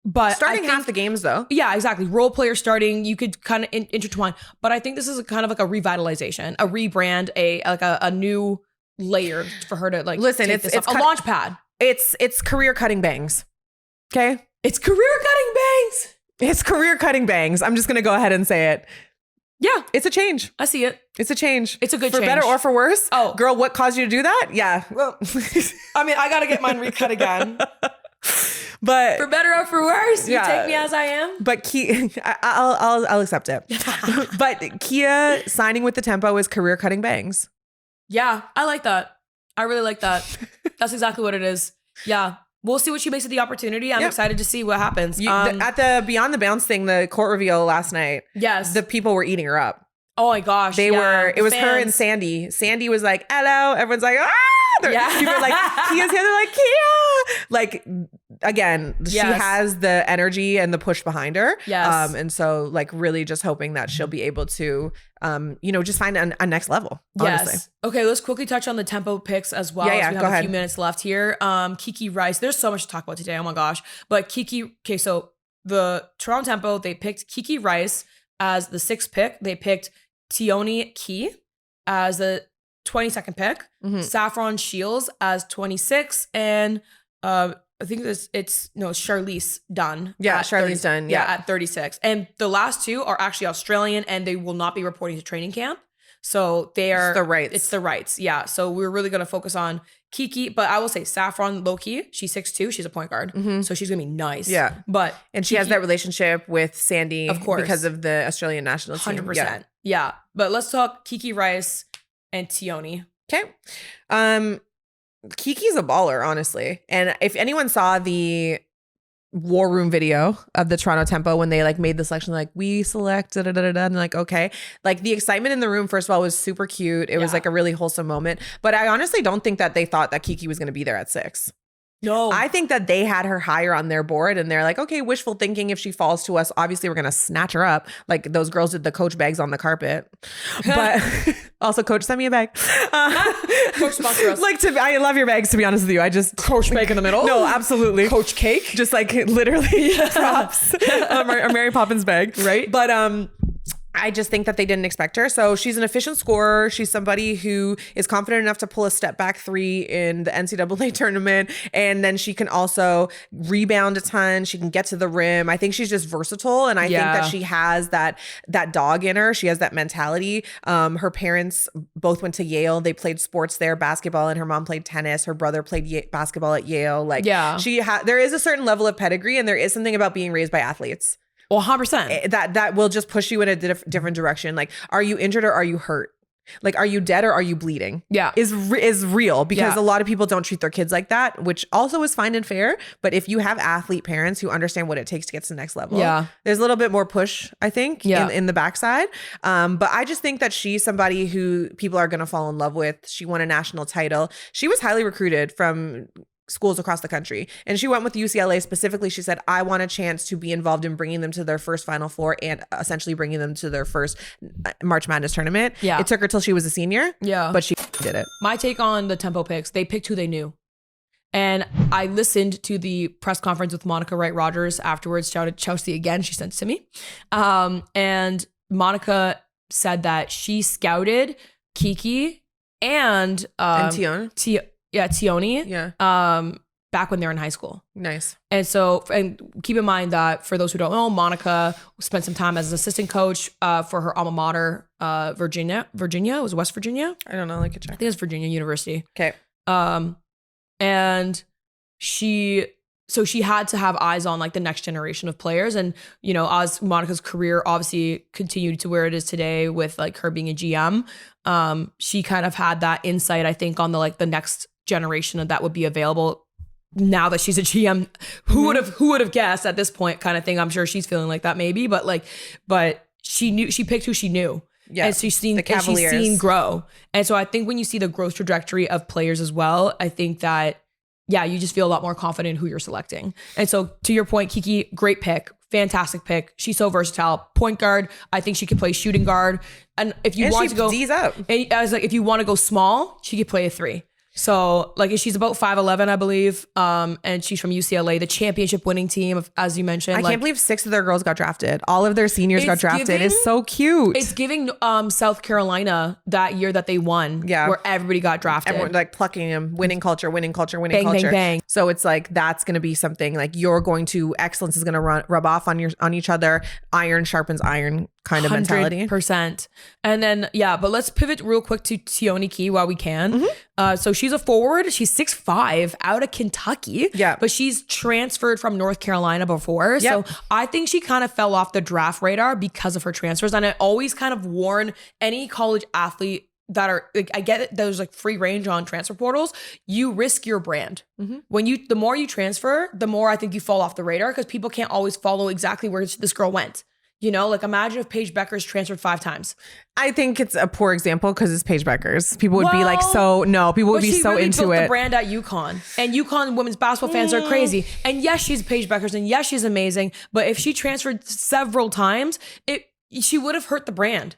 But starting half the games though. Yeah, exactly. Role player starting, you could kind of intertwine. But I think this is kind of a revitalization, a rebrand, a new layer for her to listen, it's a launch pad. It's career cutting bangs. Okay? It's career cutting bangs. It's career cutting bangs. I'm just gonna go ahead and say it. Yeah, it's a change. I see it. It's a change. It's a good change. For better or for worse. Oh, girl, what caused you to do that? Yeah. Well, I mean, I got to get mine recut again. But for better or for worse, you take me as I am. But I'll accept it. But Kia signing with the Tempo is career cutting bangs. Yeah, I like that. I really like that. That's exactly what it is. Yeah. We'll see what she makes of the opportunity. I'm excited to see what happens. At the Beyond the Bounce thing, the court reveal last night, yes, the people were eating her up. Oh my gosh. It was fans. Her and Sandy. Sandy was like, hello. Everyone's like, ah! People are like, Kia's here. They're like, Kia. Again, she has the energy and the push behind her. Yes. And so really just hoping that she'll be able to, just find a next level. Honestly. Yes. Okay, let's quickly touch on the tempo picks as well. Yeah, we have a few minutes left here. Kiki Rice. There's so much to talk about today. Oh my gosh. But so the Toronto Tempo, they picked Kiki Rice as the 6th pick. They picked Tioni Key as the 22nd pick, Saffron Shields as 26, and I think it's Charlize Dunn. Yeah, Charlize Dunn. Yeah, at 36. And the last two are actually Australian, and they will not be reporting to training camp. So it's the rights. Yeah. So we're really going to focus on Kiki, but I will say Saffron low key. She's 6'2". She's a point guard. So she's going to be nice. Yeah. And she has that relationship with Sandy, of course, because of the Australian national team. 100%. Yeah. But let's talk Kiki Rice and Tioni. Okay. Kiki's a baller, honestly. And if anyone saw the war room video of the Toronto Tempo when they made the selection, we select and okay, the excitement in the room, first of all, was super cute. It was a really wholesome moment, but I honestly don't think that they thought that Kiki was going to be there at 6. No. I think that they had her higher on their board and they're like, okay, wishful thinking. If she falls to us, obviously we're going to snatch her up. Like those girls did the Coach bags on the carpet. But also, Coach, send me a bag. Coach sponsor us. Like, I love your bags, to be honest with you. I just. Coach bag in the middle? No, absolutely. Coach cake? Just like literally props. A Mary Poppins bag. Right. But, I just think that they didn't expect her. So she's an efficient scorer. She's somebody who is confident enough to pull a step back three in the NCAA tournament. And then she can also rebound a ton. She can get to the rim. I think she's just versatile. And I think that she has that dog in her. She has that mentality. Her parents both went to Yale. They played sports there, basketball, and her mom played tennis. Her brother played basketball at Yale. Like there is a certain level of pedigree, and there is something about being raised by athletes. Well, 100%. That will just push you in a different direction. Like, are you injured or are you hurt? Like, are you dead or are you bleeding? Yeah. Is real, because a lot of people don't treat their kids like that, which also is fine and fair. But if you have athlete parents who understand what it takes to get to the next level, there's a little bit more push, I think, in the backside. But I just think that she's somebody who people are going to fall in love with. She won a national title. She was highly recruited from schools across the country. And she went with UCLA specifically. She said, I want a chance to be involved in bringing them to their first Final Four and essentially bringing them to their first March Madness tournament. Yeah. It took her till she was a senior. Yeah. But she did it. My take on the tempo picks, they picked who they knew. And I listened to the press conference with Monica Wright-Rogers afterwards. Shout out Chelsea again. She sent it to me. And Monica said that she scouted Kiki and Tione. Tione. Yeah. Back when they were in high school. Nice. And so, and keep in mind that for those who don't know, Monica spent some time as an assistant coach for her alma mater, Virginia. It was West Virginia? I don't know. Like a check. I think it's Virginia University. Okay. And she had to have eyes on like the next generation of players. And, you know, as Monica's career obviously continued to where it is today with like her being a GM, she kind of had that insight, I think, on the next generation that would be available now that she's a GM. Who would have guessed at this point, kind of thing. I'm sure she's feeling like that maybe, but she picked who she knew. Yeah. And she's seen grow. And so I think when you see the growth trajectory of players as well, I think that, yeah, you just feel a lot more confident in who you're selecting. And so to your point, Kiki, great pick. Fantastic pick. She's so versatile. Point guard. I think she could play shooting guard. And if you want to go D's up. And I was like, if you want to go small, she could play a 3. So like she's about 5'11", I believe. And she's from UCLA, the championship winning team, as you mentioned. I can't believe 6 of their girls got drafted. All of their seniors got drafted. It's so cute. It's giving South Carolina that year that they won, where everybody got drafted. Everyone like plucking them, winning culture. Bang, bang, bang. So it's like that's going to be something like excellence is going to rub off on each other. Iron sharpens iron kind of mentality. 100%. And then, but let's pivot real quick to Tione Key while we can. Mm-hmm. So she's a forward. She's 6'5", out of Kentucky. Yeah. But she's transferred from North Carolina before. Yep. So I think she kind of fell off the draft radar because of her transfers. And I always kind of warn any college athlete that are like, I get it, there's like free range on transfer portals. You risk your brand. Mm-hmm. The more you transfer, the more I think you fall off the radar, because people can't always follow exactly where this girl went. You know, like imagine if Paige Bueckers transferred 5 times. I think it's a poor example because it's Paige Bueckers. People would be like, people would be so really into built it. The brand at UConn, and UConn women's basketball fans are crazy. And yes, she's Paige Bueckers, and yes, she's amazing. But if she transferred several times, she would have hurt the brand.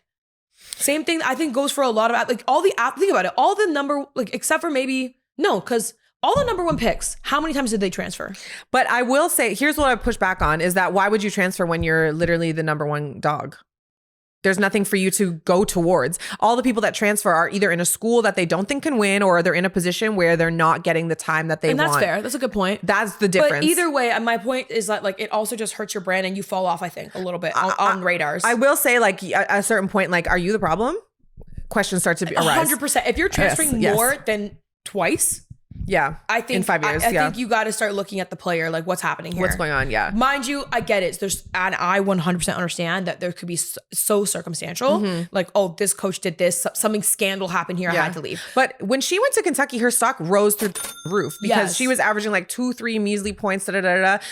Same thing I think goes for a lot of think about it. All the number except for maybe because all the number 1 picks, how many times did they transfer? But I will say, here's what I push back on is that why would you transfer when you're literally the number 1 dog? There's nothing for you to go towards. All the people that transfer are either in a school that they don't think can win, or they're in a position where they're not getting the time that they want. And that's fair. That's a good point. That's the difference. But either way, my point is that it also just hurts your brand and you fall off, I think, a little bit on radars. I will say at a certain point, are you the problem? Questions start to arise. 100%. If you're transferring more than twice, I think in 5 years, I think you got to start looking at the player, what's happening here, what's going on. Yeah, mind you, I get it. And I 100% understand that there could be so circumstantial, this coach did this, something scandal happened here, I had to leave. But when she went to Kentucky, her stock rose through the roof because she was averaging 2-3 measly points.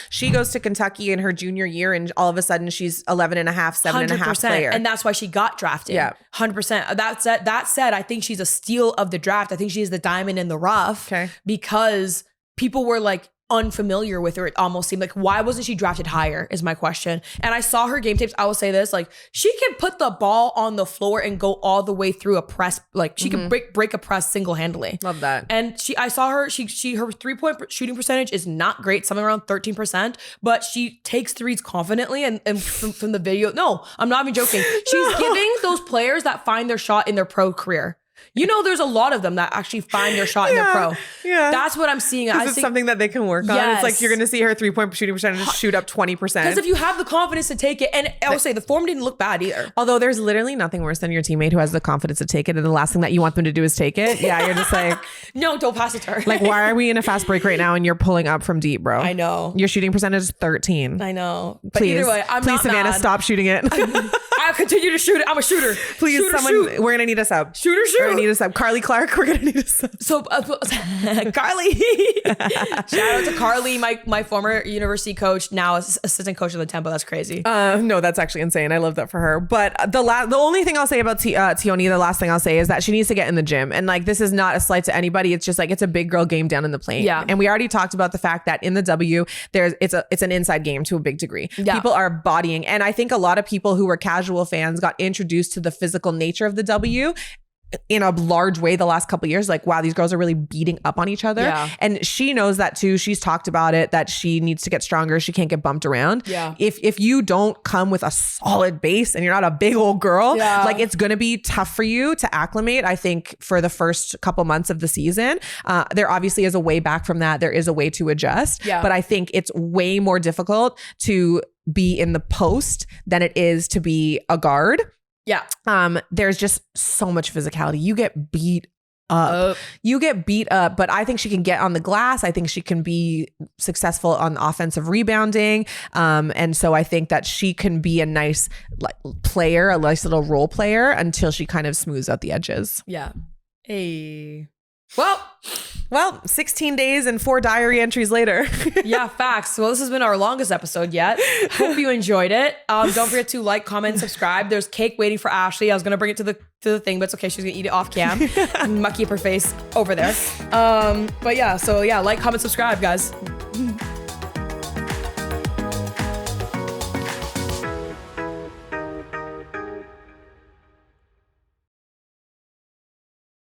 She goes to Kentucky in her junior year, and all of a sudden she's 11.5, 7.5 player, and that's why she got drafted. 100%. That said, I think she's a steal of the draft. I think she's the diamond in the rough. Okay. Because people were like unfamiliar with her. It almost seemed like, why wasn't she drafted higher is my question. And I saw her game tapes. I will say this, like she can put the ball on the floor and go all the way through a press. Like she can break a press single-handedly. Love that. And I saw her, her 3-point shooting percentage is not great, something around 13%, but she takes threes confidently. And from the video, no, I'm not even joking. She's giving those players that find their shot in their pro career. You know, there's a lot of them that actually find their shot in their pro. Yeah. That's what I'm seeing. I think something that they can work on. It's like you're going to see her 3-point shooting percentage shoot up 20%. Because if you have the confidence to take it, and I will say the form didn't look bad either. Although there's literally nothing worse than your teammate who has the confidence to take it, and the last thing that you want them to do is take it. Yeah, you're just like, no, don't pass it to her. Like, why are we in a fast break right now and you're pulling up from deep, bro? I know. Your shooting percentage is 13. I know. But please, either way, I'm please, not Savannah, mad. stop shooting it. I'll continue to shoot it. I'm a shooter. Please, shoot. We're gonna need a sub. Shoot. We're gonna need a sub. Carly Clark, we're gonna need a sub. So Carly, shout out to Carly, my former university coach, now assistant coach of the Tempo. That's crazy. No, that's actually insane. I love that for her. But the only thing I'll say about Tioni, the last thing I'll say is that she needs to get in the gym. And like, this is not a slight to anybody. It's just like, it's a big girl game down in the plane. Yeah. And we already talked about the fact that in the W, it's an inside game to a big degree. Yeah. People are bodying. And I think a lot of people who were casual fans got introduced to the physical nature of the W in a large way the last couple of years. Like, wow, these girls are really beating up on each other. Yeah. And she knows that too. She's talked about it, that she needs to get stronger. She can't get bumped around. Yeah. If you don't come with a solid base and you're not a big old girl, yeah. like it's going to be tough for you to acclimate, I think, for the first couple months of the season. There obviously is a way back from that. There is a way to adjust. Yeah. But I think it's way more difficult to be in the post than it is to be a guard. Yeah. There's just so much physicality. You get beat up. You get beat up, but I think she can get on the glass. I think she can be successful on offensive rebounding. And so I think that she can be a nice player, a nice little role player until she kind of smooths out the edges. Yeah. Hey. Well, 16 days and 4 diary entries later. Yeah, facts. Well, this has been our longest episode yet. Hope you enjoyed it. Don't forget to like, comment, subscribe. There's cake waiting for Ashley. I was gonna bring it to the thing, but it's okay. She's gonna eat it off cam. Mucky up her face over there. But yeah, so yeah, like, comment, subscribe, guys.